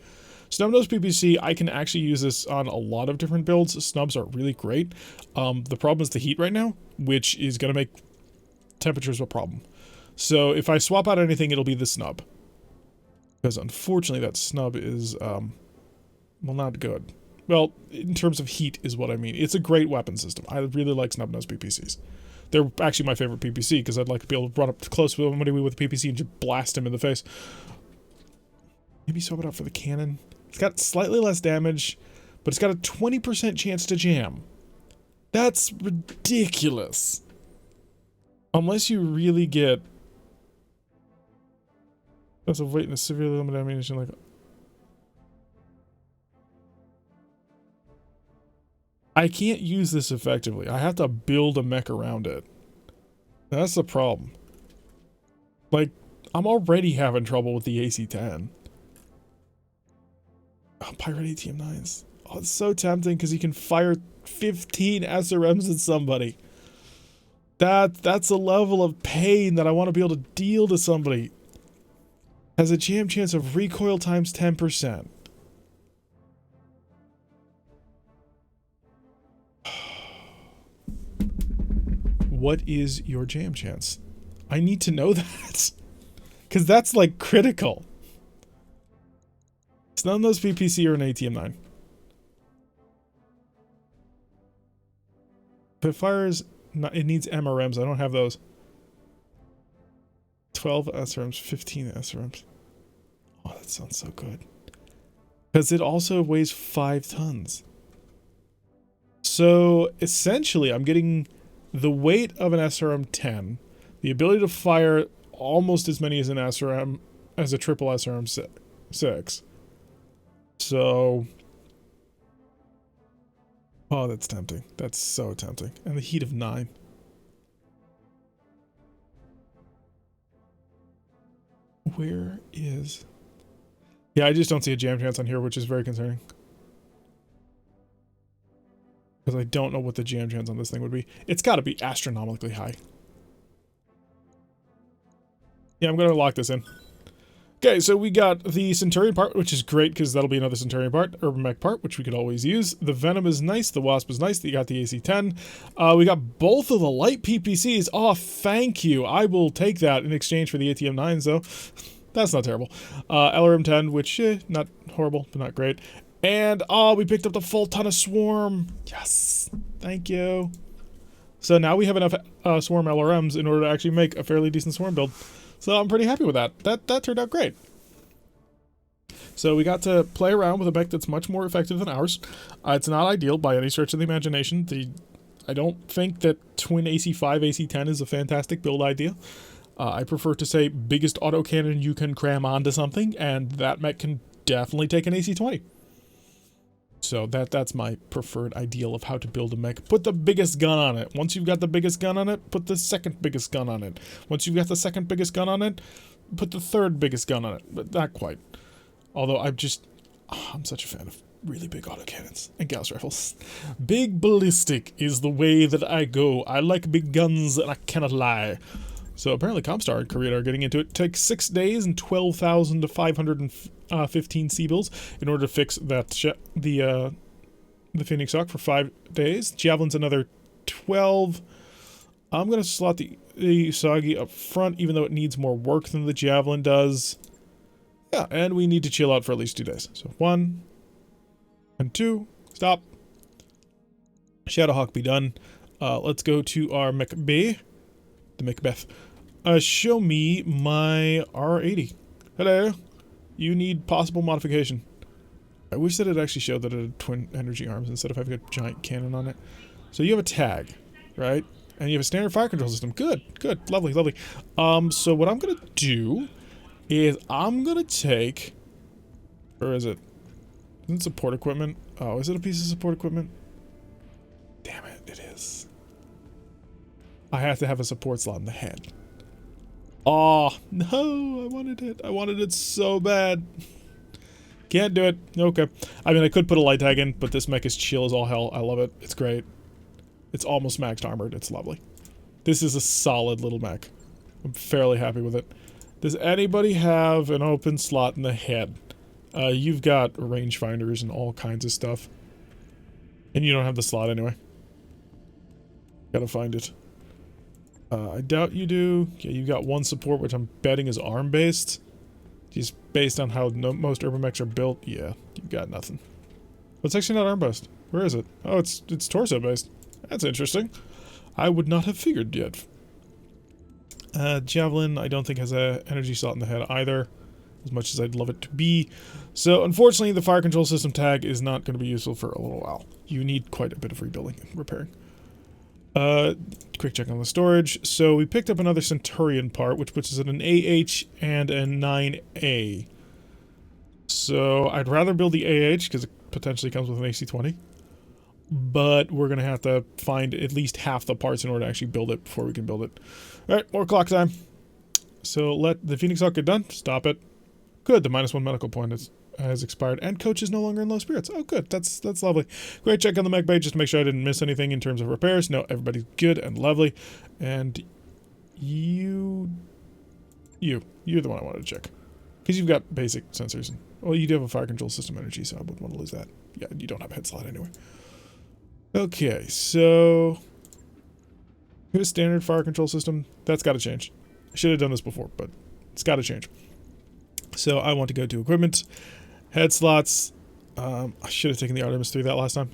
Snub-nose PPC, I can actually use this on a lot of different builds. Snubs are really great. The problem is the heat right now, which is going to make temperatures a problem. So if I swap out anything, it'll be the snub. Because unfortunately that snub is, well, not good. Well, in terms of heat is what I mean. It's a great weapon system. I really like snub-nose PPCs. They're actually my favorite PPC, because I'd like to be able to run up close with somebody with a PPC and just blast him in the face. Maybe swap it out for the cannon. It's got slightly less damage, but it's got a 20% chance to jam. That's ridiculous. Unless you really get... That's a weight and a severely limited ammunition, like... I can't use this effectively. I have to build a mech around it. That's the problem. Like, I'm already having trouble with the AC-10. Oh, Pirate ATM-9s. Oh, it's so tempting because you can fire 15 SRMs at somebody. That's a level of pain that I want to be able to deal to somebody. Has a jam chance of recoil times 10%. What is your jam chance? I need to know that. Because that's like critical. It's none of those PPC or an ATM-9. If it fires, it needs MRMs. I don't have those. 12 SRMs, 15 SRMs. Oh, that sounds so good. Because it also weighs 5 tons. So, essentially, I'm getting the weight of an SRM-10, the ability to fire almost as many as an SRM, as a triple SRM-6. So... oh, that's tempting. That's so tempting. And the heat of 9. Where is... yeah, I just don't see a jam chance on here, which is very concerning. Because I don't know what the jam chance on this thing would be. It's got to be astronomically high. Yeah, I'm going to lock this in. Okay, so we got the Centurion part, which is great because that'll be another Centurion part. Urban Mech part, which we could always use. The Venom is nice. The Wasp is nice. You got the AC-10. We got both of the light PPCs. Oh, thank you. I will take that in exchange for the ATM-9s, though. That's not terrible. LRM-10, which, not horrible, but not great. And, oh, we picked up the full ton of Swarm. Yes. Thank you. So now we have enough Swarm LRMs in order to actually make a fairly decent Swarm build. So I'm pretty happy with that. That turned out great. So we got to play around with a mech that's much more effective than ours. It's not ideal by any stretch of the imagination. I don't think that twin AC5, AC10 is a fantastic build idea. I prefer to say biggest autocannon you can cram onto something, and that mech can definitely take an AC20. So that's my preferred ideal of how to build a mech. Put the biggest gun on it. Once you've got the biggest gun on it, put the second biggest gun on it. Once you've got the second biggest gun on it, put the third biggest gun on it. But not quite. Although I'm such a fan of really big autocannons and Gauss rifles. Big ballistic is the way that I go. I like big guns and I cannot lie. So apparently Comstar and Korea are getting into it. It takes 6 days and 12,515 C-bills in order to fix that the Phoenix Hawk for 5 days. Javelin's another 12. I'm going to slot the Usagi up front, even though it needs more work than the Javelin does. Yeah, and we need to chill out for at least 2 days. So 1 and 2. Stop. Shadowhawk be done. Let's go to our Mech B. The Macbeth. Show me my R80. Hello. You need possible modification. I wish that it actually showed that it had twin energy arms instead of having a giant cannon on it. So you have a tag, right? And you have a standard fire control system. Good, good, lovely, lovely. So what I'm gonna do is I'm gonna take, or is it support equipment? Oh, is it a piece of support equipment? Damn it, it is. I have to have a support slot in the head. Oh, no, I wanted it. I wanted it so bad. Can't do it. Okay. I mean, I could put a light tag in, but this mech is chill as all hell. I love it. It's great. It's almost maxed armored. It's lovely. This is a solid little mech. I'm fairly happy with it. Does anybody have an open slot in the head? You've got rangefinders and all kinds of stuff. And you don't have the slot anyway. Gotta find it. I doubt you do. Yeah, you got one support, which I'm betting is arm-based. Just based on how most urban mechs are built. Yeah, you got nothing. Well, it's actually not arm-based. Where is it? Oh, it's torso-based. That's interesting. I would not have figured yet. Javelin, I don't think has a energy slot in the head either, as much as I'd love it to be. So, unfortunately, the fire control system tag is not going to be useful for a little while. You need quite a bit of rebuilding and repairing. Quick check on the storage. So we picked up another Centurion part, which puts us at an AH and a 9A. So I'd rather build the AH, because it potentially comes with an AC-20. but we're going to have to find at least half the parts in order to actually build it before we can build it. All right, more clock time. So let the Phoenix Hawk get done. Stop it. Good, the -1 medical point has expired, and Coach is no longer in low spirits. Oh, good. That's lovely. Great check on the mech bay just to make sure I didn't miss anything in terms of repairs. No, everybody's good and lovely. And you're the one I wanted to check. Because you've got basic sensors. Well, you do have a fire control system energy, so I wouldn't want to lose that. Yeah, you don't have a head slot anyway. Okay, so here's standard fire control system. That's got to change. I should have done this before, but it's got to change. So I want to go to equipment, head slots. I should have taken the Artemis through that last time.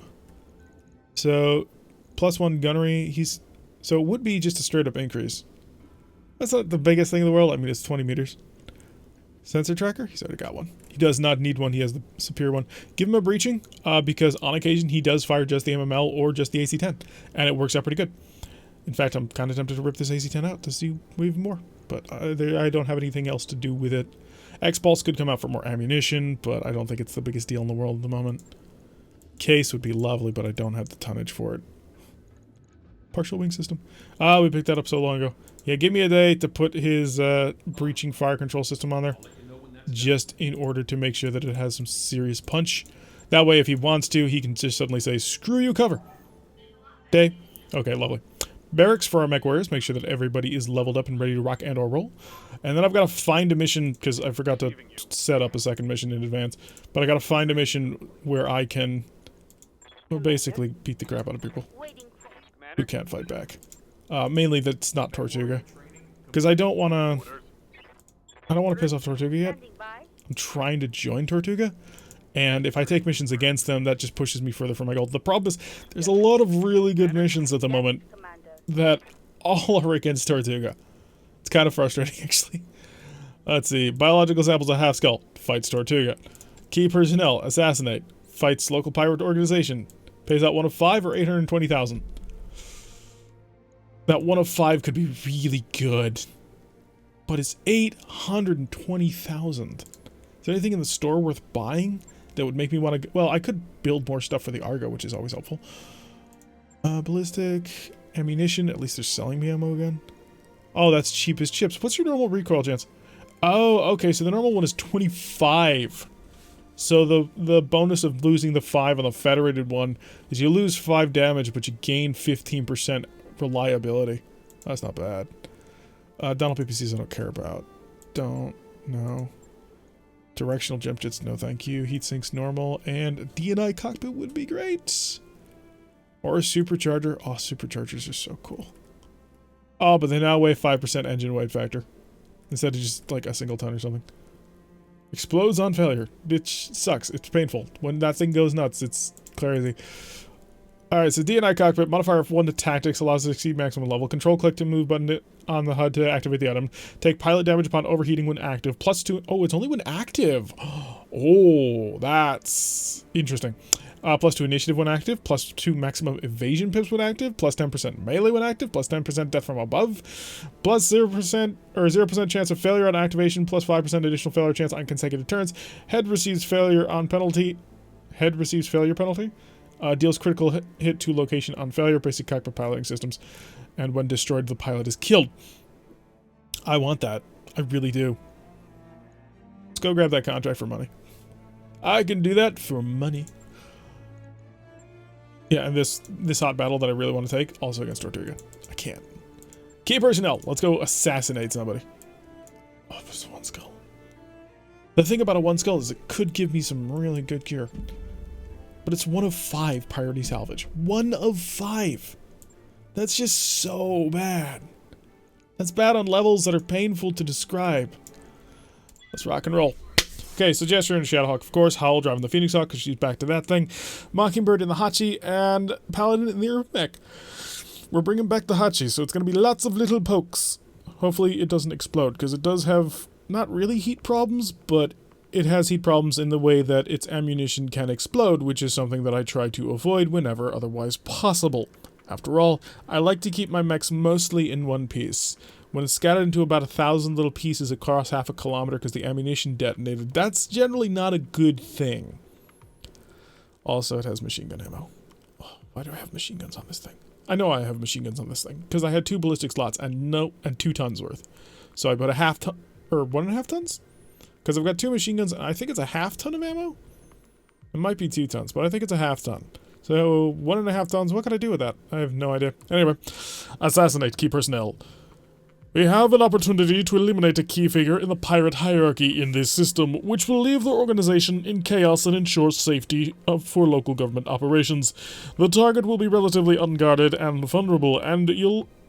So +1 gunnery. So it would be just a straight up increase. That's not the biggest thing in the world. I mean, it's 20 meters. Sensor tracker. He's already got one. He does not need one. He has the superior one. Give him a breaching because on occasion he does fire just the MML or just the AC-10, and it works out pretty good. In fact, I'm kind of tempted to rip this AC-10 out to see even more, but I don't have anything else to do with it. X-Pulse could come out for more ammunition, but I don't think it's the biggest deal in the world at the moment. Case would be lovely, but I don't have the tonnage for it. Partial wing system. We picked that up so long ago. Yeah, give me a day to put his breaching fire control system on there, just in order to make sure that it has some serious punch. That way, if he wants to, he can just suddenly say, screw you, cover. Okay? Okay, lovely. Barracks for our mech warriors. Make sure that everybody is leveled up and ready to rock and or roll. And then I've got to find a mission, because I forgot to set up a second mission in advance. But I got to find a mission where I can, well, basically beat the crap out of people who can't fight back. Mainly that's not Tortuga, because I don't want to piss off Tortuga yet. I'm trying to join Tortuga, and if I take missions against them, that just pushes me further from my goal. The problem is there's a lot of really good missions at the moment that all are against Tortuga. It's kind of frustrating, actually. Let's see. Biological samples of Half Skull. Fights Tortuga. Key personnel. Assassinate. Fights local pirate organization. Pays out 1 of 5 or 820,000. That 1 of 5 could be really good. But it's 820,000. Is there anything in the store worth buying that would make me want to... Well, I could build more stuff for the Argo, which is always helpful. Ballistic... Ammunition, at least they're selling me ammo again. Oh, that's cheap as chips. What's your normal recoil chance? Oh, okay, so the normal one is 25. So the bonus of losing the 5 on the federated one is you lose 5 damage, but you gain 15% reliability. That's not bad. Donald PPCs I don't care about. No. Directional jump jets, no thank you. Heat sinks normal, and DNI cockpit would be great. Or a supercharger. Oh, superchargers are so cool. Oh, but they now weigh 5% engine weight factor. Instead of just like a single ton or something. Explodes on failure. Which sucks. It's painful. When that thing goes nuts, it's crazy. Alright, so DNI cockpit. Modifier of 1 to tactics allows us to exceed maximum level. Control click to move button on the HUD to activate the item. Take pilot damage upon overheating when active. +2. Oh, it's only when active. Oh, that's interesting. +2 initiative when active, +2 maximum evasion pips when active, +10% melee when active, +10% death from above, +0% or 0% chance of failure on activation, +5% additional failure chance on consecutive turns. Head receives failure penalty. Deals critical hit to location on failure, basic cockpit piloting systems, and when destroyed, the pilot is killed. I want that. I really do. Let's go grab that contract for money. I can do that for money. Yeah, and this hot battle that I really want to take, also against Tortuga. I can't. Key personnel. Let's go assassinate somebody. Oh, there's 1 skull. The thing about a 1 skull is it could give me some really good gear. But it's 1 of 5 priority salvage. 1 of 5. That's just so bad. That's bad on levels that are painful to describe. Let's rock and roll. Okay, so Gesture and Shadowhawk, of course. Howl driving the Phoenix Hawk because she's back to that thing. Mockingbird in the Hachi, and Paladin in the Urmech. We're bringing back the Hachi, so it's going to be lots of little pokes. Hopefully it doesn't explode, because it does have not really heat problems, but it has heat problems in the way that its ammunition can explode, which is something that I try to avoid whenever otherwise possible. After all, I like to keep my mechs mostly in one piece. When it's scattered into about 1,000 little pieces across half a kilometer because the ammunition detonated, that's generally not a good thing. Also, it has machine gun ammo. Oh, Why do I have machine guns on this thing? I know I have machine guns on this thing because I had 2 ballistic slots and 2 tons worth. So I put a half ton or 1.5 tons because I've got 2 machine guns and I think it's a half ton of ammo. It might be 2 tons, but I think it's a half ton. So 1.5 tons. What can I do with that? I have no idea. Anyway, assassinate key personnel. We have an opportunity to eliminate a key figure in the pirate hierarchy in this system, which will leave the organization in chaos and ensure safety for local government operations. The target will be relatively unguarded and vulnerable, and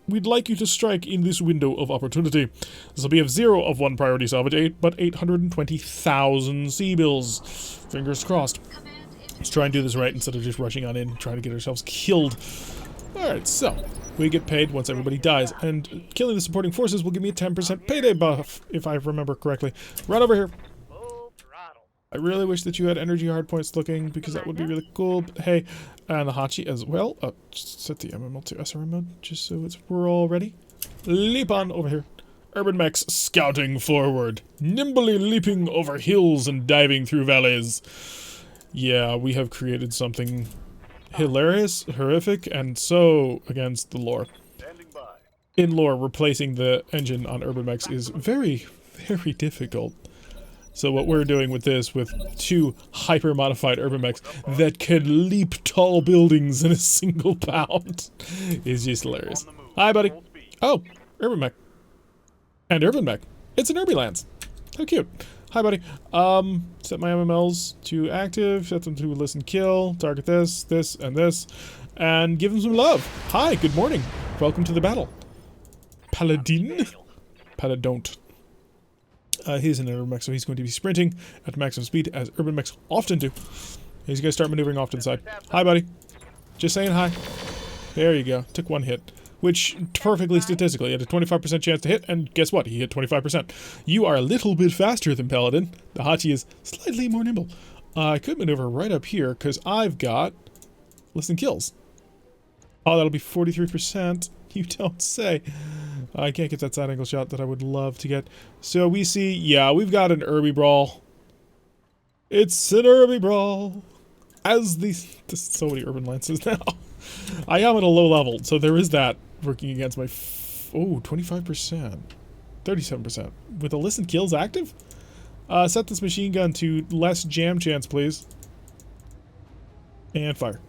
we'd like you to strike in this window of opportunity. This will be of 0 of 1 priority salvage 8, but 820,000 sea bills. Fingers crossed. Let's try and do this right instead of just rushing on in, trying to get ourselves killed. Alright, so we get paid once everybody dies, and killing the supporting forces will give me a 10% payday buff, if I remember correctly. Right over here. I really wish that you had energy hardpoints looking, because that would be really cool. But hey, and the Hachi as well. Just set the MML to SRM mode, just so we're all ready. Leap on over here. Urban mechs scouting forward, nimbly leaping over hills and diving through valleys. Yeah, we have created something hilarious, horrific, and so against the lore. In lore, replacing the engine on urban mechs is very, very difficult. So what we're doing with this, with 2 hyper-modified urban mechs that can leap tall buildings in a single bound, is just hilarious. Hi, buddy. Oh, urban mech. And urban mech. It's an Urbylance. How cute. Hi, buddy. Set my MMLs to active, set them to listen kill, target this, this, and this, and give them some love. Hi, good morning. Welcome to the battle. Paladin? Paladont. He's an urban mech, so he's going to be sprinting at maximum speed, as urban mechs often do. He's going to start maneuvering off to the side. Hi, buddy. Just saying hi. There you go. Took 1 hit. Which, perfectly statistically, had a 25% chance to hit, and guess what? He hit 25%. You are a little bit faster than Paladin. The Hachi is slightly more nimble. I could maneuver right up here, because I've got listen kills. Oh, that'll be 43%. You don't say. I can't get that side angle shot that I would love to get. So we see, yeah, we've got an Urby Brawl. It's an Urby Brawl. As there's so many urban lances now. I am at a low level, so there is that working against my 25%. 37%. With a listen kills active? Set this machine gun to less jam chance, please. And fire.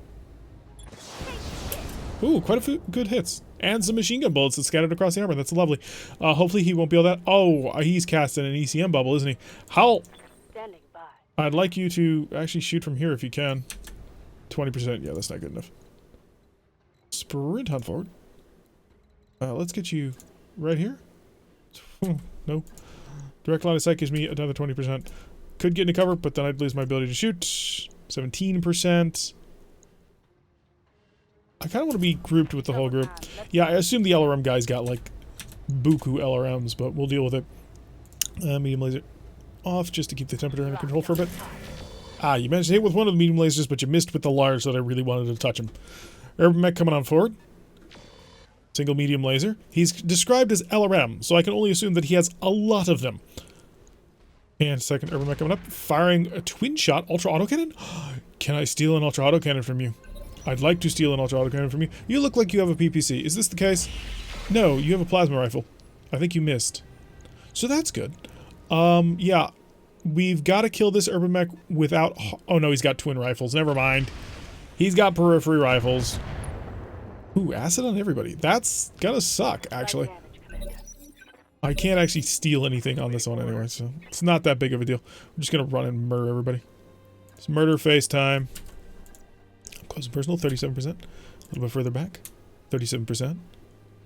Ooh, quite a few good hits. And some machine gun bullets that scattered across the armor. That's lovely. Hopefully he won't be able that. Oh, he's casting an ECM bubble, isn't he? Howl! Standing by. I'd like you to actually shoot from here if you can. 20%. Yeah, that's not good enough. Sprint hunt forward. Let's get you right here. No. Direct line of sight gives me another 20%. Could get into cover, but then I'd lose my ability to shoot. 17%. I kind of want to be grouped with the whole group. Yeah, I assume the LRM guy's got, like, buku LRMs, but we'll deal with it. Medium laser off, just to keep the temperature under control for a bit. Ah, you managed to hit with one of the medium lasers, but you missed with the large that I really wanted to touch him. Urban mech coming on forward. Single medium laser. He's described as LRM, so I can only assume that he has a lot of them. And second urban mech coming up, firing a twin shot ultra autocannon. Can I steal an ultra autocannon from you? I'd like to steal an ultra autocannon from you. You look like you have a PPC. Is this the case? No, you have a plasma rifle. I think you missed. So that's good. Yeah. We've got to kill this urban mech without... Oh no, he's got twin rifles. Never mind. He's got periphery rifles. Ooh, acid on everybody. That's gonna suck, actually. I can't actually steal anything on this one anyway, so it's not that big of a deal. We're just gonna run and murder everybody. It's murder face time. Close and personal, 37%. A little bit further back, 37%.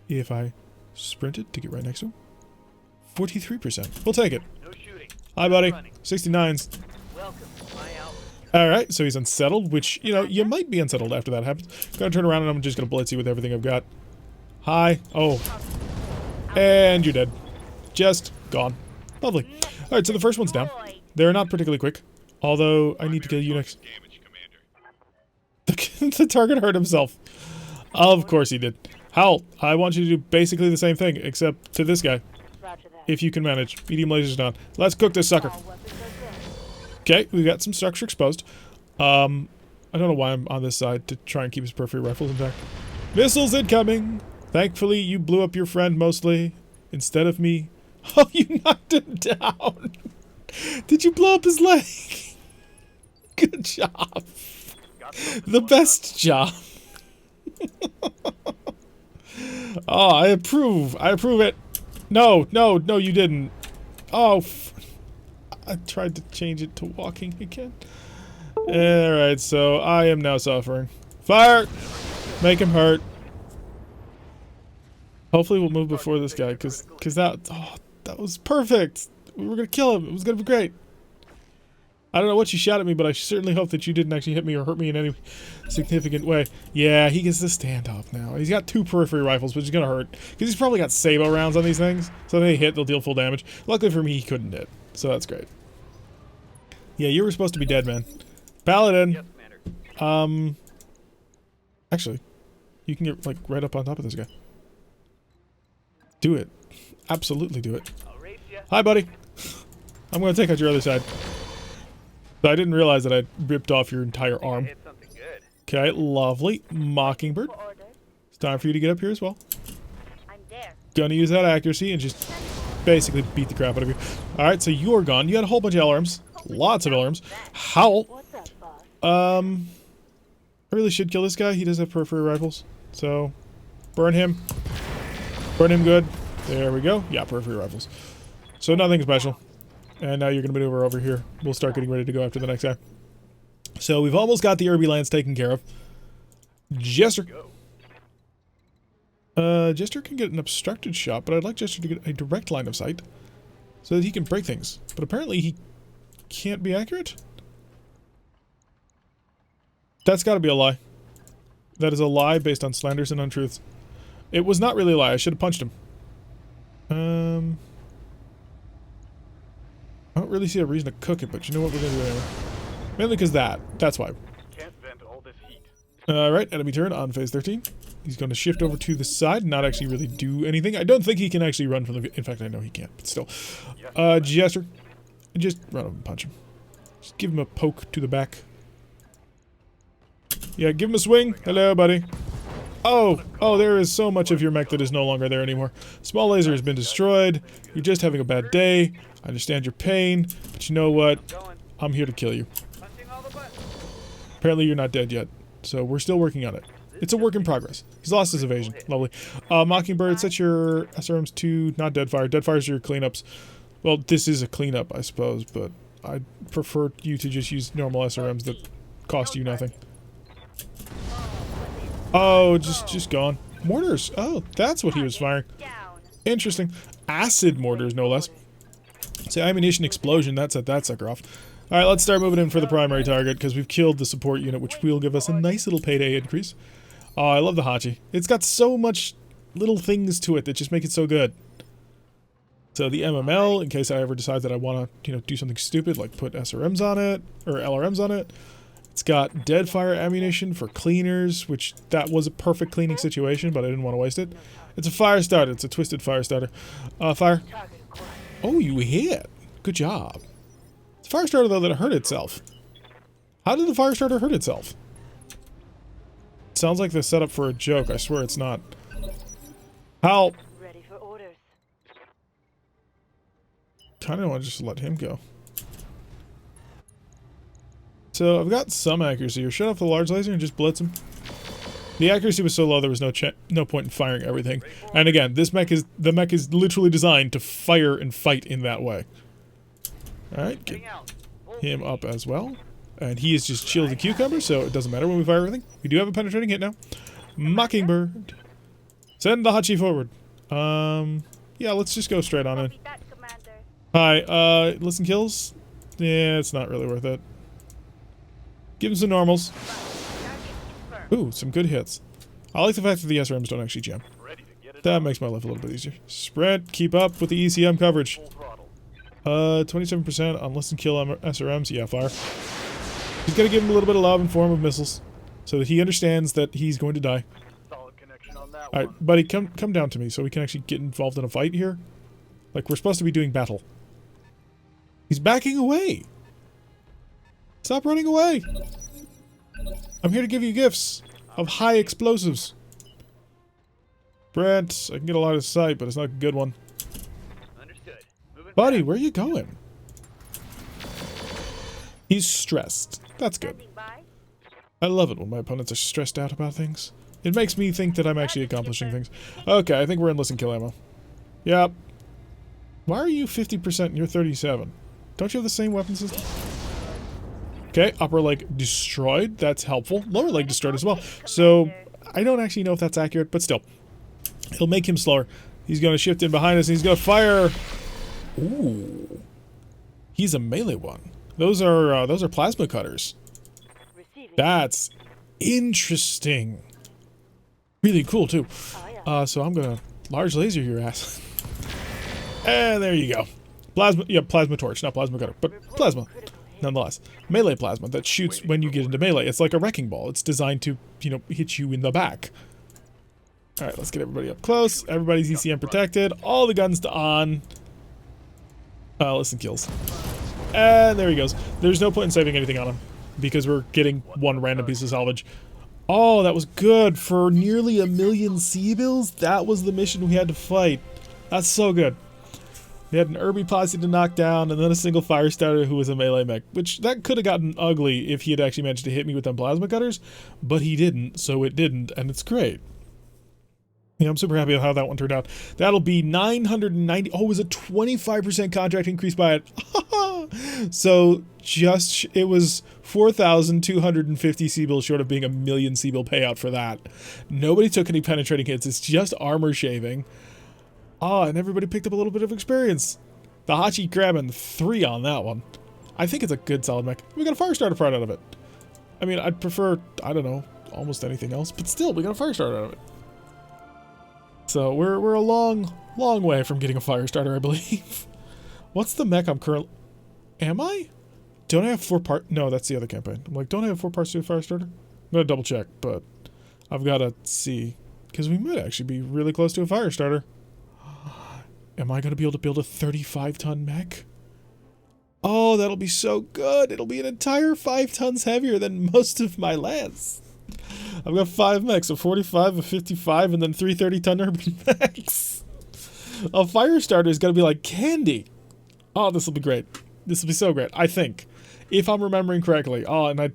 If I sprinted to get right next to him, 43%. We'll take it. No shooting. Hi, buddy. 69s. Welcome to my outfit. Alright, so he's unsettled, which, you know, you might be unsettled after that happens. Gonna turn around and I'm just gonna blitz you with everything I've got. Hi. Oh. And you're dead. Just gone. Lovely. Alright, so the first one's down. They're not particularly quick. Although, I need to kill you next. The target hurt himself. Of course he did. Howl, I want you to do basically the same thing, except to this guy. If you can manage. Medium lasers down. Let's cook this sucker. Okay, we've got some structure exposed. I I don't know why I'm on this side to try and keep his periphery rifles intact. Missiles incoming! Thankfully, you blew up your friend mostly, instead of me. Oh, you knocked him down! Did you blow up his leg? Good job. The best job. Oh, I approve. I approve it. No, no, no, you didn't. Oh, I tried to change it to walking again. Alright, so I am now suffering. Fire! Make him hurt. Hopefully we'll move before this guy, because that was perfect. We were going to kill him. It was going to be great. I don't know what you shot at me, but I certainly hope that you didn't actually hit me or hurt me in any significant way. Yeah, he gets to stand up now. He's got 2 periphery rifles, which is going to hurt. Because he's probably got Sabo rounds on these things. So when they hit, they'll deal full damage. Luckily for me, he couldn't hit. So that's great. Yeah, you were supposed to be dead, man. Paladin. Actually, you can get, like, right up on top of this guy. Do it. Absolutely do it. Hi, buddy. I'm going to take out your other side. So I didn't realize that I'd ripped off your entire arm. Okay, lovely. Mockingbird. It's time for you to get up here as well. Gonna use that accuracy and just basically beat the crap out of you. Alright, so you're gone. You had a whole bunch of LRMs. Lots of LRMs. Howl. I really should kill this guy. He does have periphery rifles. So, burn him. Burn him good. There we go. Yeah, periphery rifles. So nothing special. And now you're going to maneuver over here. We'll start getting ready to go after the next guy. So we've almost got the Irby lands taken care of. Jester. Jester can get an obstructed shot, but I'd like Jester to get a direct line of sight so that he can break things. But apparently he can't be accurate? That's got to be a lie. That is a lie based on slanders and untruths. It was not really a lie. I should have punched him. I don't really see a reason to cook it, but you know what, we're gonna do anyway. Mainly because that's why. Can't vent all this heat. Alright, enemy turn on phase 13. He's going to shift over to the side and not actually really do anything. I don't think he can actually run from the... In fact, I know he can't, but still. Jester. Just run up and punch him. Just give him a poke to the back. Yeah, give him a swing. Hello, buddy. Oh, there is so much of your mech that is no longer there anymore. Small laser has been destroyed. You're just having a bad day. I understand your pain, but you know what? I'm here to kill you. Apparently you're not dead yet, so we're still working on it. It's a work in progress. He's lost his evasion. Lovely. Mockingbird, set your SRMs to not Deadfire. Deadfire's your cleanups. Well, this is a cleanup, I suppose, but I'd prefer you to just use normal SRMs that cost you nothing. Oh, just gone. Mortars. Oh, that's what he was firing. Interesting. Acid mortars, no less. So ammunition explosion, that set that sucker off. Alright, let's start moving in for the primary target, because we've killed the support unit, which will give us a nice little payday increase. Oh, I love the Hachi. It's got so much little things to it that just make it so good. So the MML, in case I ever decide that I want to, do something stupid, like put SRMs on it, or LRMs on it. It's got Deadfire ammunition for cleaners, which that was a perfect cleaning situation, but I didn't want to waste it. It's a fire starter. It's a twisted fire starter. Fire. Oh, you hit. Good job. It's a fire starter, though, that hurt itself. How did the fire starter hurt itself? It sounds like the setup for a joke. I swear it's not. Howl. Ready for orders. Kind of want to just let him go. So I've got some accuracy here. Shut off the large laser and just blitz him. The accuracy was so low there was no point in firing everything. And again, the mech is literally designed to fire and fight in that way. Alright, get him up as well. And he is just chilled the cucumber, so it doesn't matter when we fire everything. We do have a penetrating hit now. Mockingbird. Send the Hachi forward. Yeah, let's just go straight on in. Hi, listen kills? Yeah, it's not really worth it. Give him some normals. Ooh, some good hits. I like the fact that the SRMs don't actually jam. That makes my life a little bit easier. Sprint, keep up with the ECM coverage. 27% on listen kill SRMs. Yeah, fire. He's gonna give him a little bit of love in form of missiles, so that he understands that he's going to die. Alright, buddy, come down to me so we can actually get involved in a fight here. Like, we're supposed to be doing battle. He's backing away! Stop running away! I'm here to give you gifts of high explosives. Brent, I can get a lot of sight, but it's not a good one. Understood. Moving Buddy, fast. where are you going? He's stressed. That's good. Standing by. I love it when my opponents are stressed out about things. It makes me think that I'm actually accomplishing things. Okay, I think we're endless and kill ammo. Yep. Why are you 50% and you're 37? Don't you have the same weapon system? Okay, upper leg destroyed. That's helpful. Lower leg destroyed as well. So, I don't actually know if that's accurate, but still. It'll make him slower. He's going to shift in behind us and he's going to fire. Ooh. He's a melee one. Those are plasma cutters. Receiving. That's interesting. Really cool too. Oh, yeah. So I'm gonna large laser your ass. And there you go. Plasma, yeah, plasma torch, not plasma cutter, but plasma, nonetheless. Melee plasma that shoots when you get into melee. It's like a wrecking ball. It's designed to, you know, hit you in the back. All right, let's get everybody up close. Everybody's ECM protected. All the guns to on. Listen, kills. And there he goes. There's no point in saving anything on him because we're getting one random piece of salvage. Oh, that was good. For nearly 1 million C-bills, that was the mission we had to fight. That's so good. We had an Irby posse to knock down, and then a single fire starter who was a melee mech, which that could have gotten ugly if he had actually managed to hit me with them plasma cutters, but he didn't, so it didn't, and it's great. Yeah, I'm super happy with how that one turned out. That'll be 990. Oh, it was a 25% contract increase by it. So it was 4,250 C-bills short of being 1 million C-bill payout for that. Nobody took any penetrating hits. It's just armor shaving. And everybody picked up a little bit of experience. The Hachi grabbing 3 on that one. I think it's a good solid mech. We got a fire starter part out of it. I mean, I'd prefer, I don't know, almost anything else, but still, we got a fire starter out of it. So we're a long way from getting a fire starter, I believe. What's the mech I'm currently... Am I? Don't I have 4 parts? No, that's the other campaign. I'm like, don't I have 4 parts to a fire starter? I'm gonna double check, but I've got to see. Because we might actually be really close to a fire starter. Am I going to be able to build a 35-ton mech? Oh, that'll be so good. It'll be an entire 5 tons heavier than most of my lance. I've got 5 mechs, a 45, a 55, and then 3 30-ton urban mechs. A fire starter is going to be like candy. Oh, this will be great. This will be so great, I think. If I'm remembering correctly. Oh, and I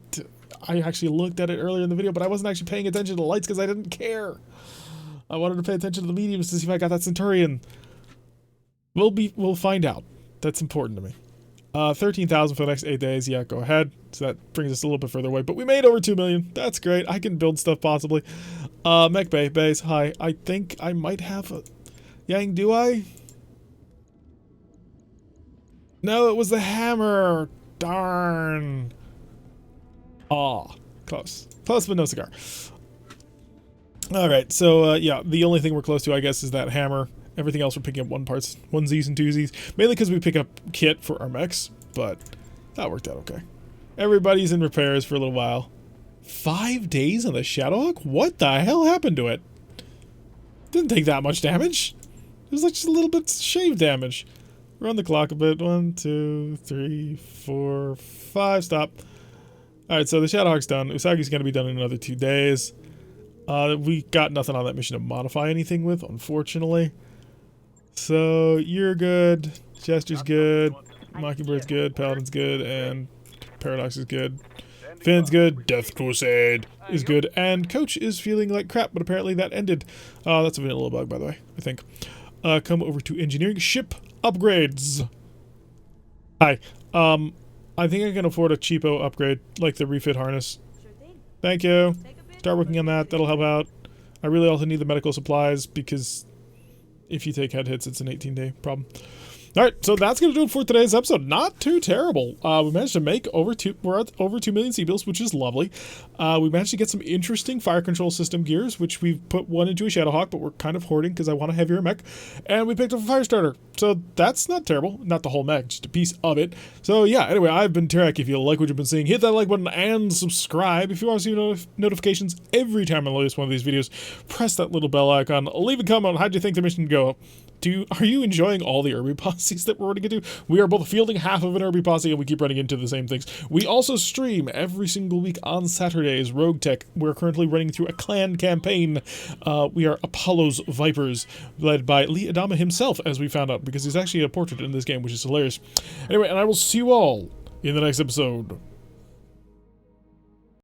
actually looked at it earlier in the video, but I wasn't actually paying attention to the lights because I didn't care. I wanted to pay attention to the mediums to see if I got that Centurion. We'll find out. That's important to me. 13,000 for the next 8 days. Yeah, go ahead. So that brings us a little bit further away. But we made over 2 million. That's great. I can build stuff possibly. Mech Bay. Base. Hi. I think I might have a... Yang, do I? No, it was the hammer. Darn. Aw. Close. Close, but no cigar. Alright, so, yeah. The only thing we're close to, I guess, is that hammer. Everything else we're picking up onesies and twosies. Mainly because we pick up kit for our mechs, but that worked out okay. Everybody's in repairs for a little while. 5 days on the Shadowhawk? What the hell happened to it? Didn't take that much damage. It was like just a little bit shave damage. Run the clock a bit. 1, 2, 3, 4, 5. Stop. Alright, so the Shadowhawk's done. Usagi's going to be done in another 2 days. We got nothing on that mission to modify anything with, unfortunately. So, you're good. Jester's good. Mockingbird's good. Paladin's good. And Paradox is good. Finn's good. Death Crusade is good. And Coach is feeling like crap, but apparently that ended. That's a vanilla bug, by the way, I think. Come over to engineering. Ship upgrades. Hi. I think I can afford a cheapo upgrade, like the refit harness. Sure thing. Thank you. Start working on that. That'll help out. I really also need the medical supplies because if you take head hits, it's an 18-day problem. All right, so that's going to do it for today's episode. Not too terrible. We managed to make we're at over 2 million C-bills, which is lovely. We managed to get some interesting fire control system gears, which we've put one into a Shadowhawk, but we're kind of hoarding because I want a heavier mech. And we picked up a fire starter. So that's not terrible. Not the whole mech, just a piece of it. So yeah, anyway, I've been Tarek. If you like what you've been seeing, hit that like button and subscribe. If you want to see notifications every time I release one of these videos, press that little bell icon. Leave a comment on how do you think the mission go. Are you enjoying all the Irby posses that we're running into? We are both fielding half of an Irby posse, and we keep running into the same things. We also stream every single week on Saturdays. RogueTech. We're currently running through a clan campaign. We are Apollo's Vipers, led by Lee Adama himself, as we found out, because he's actually a portrait in this game, which is hilarious. Anyway, and I will see you all in the next episode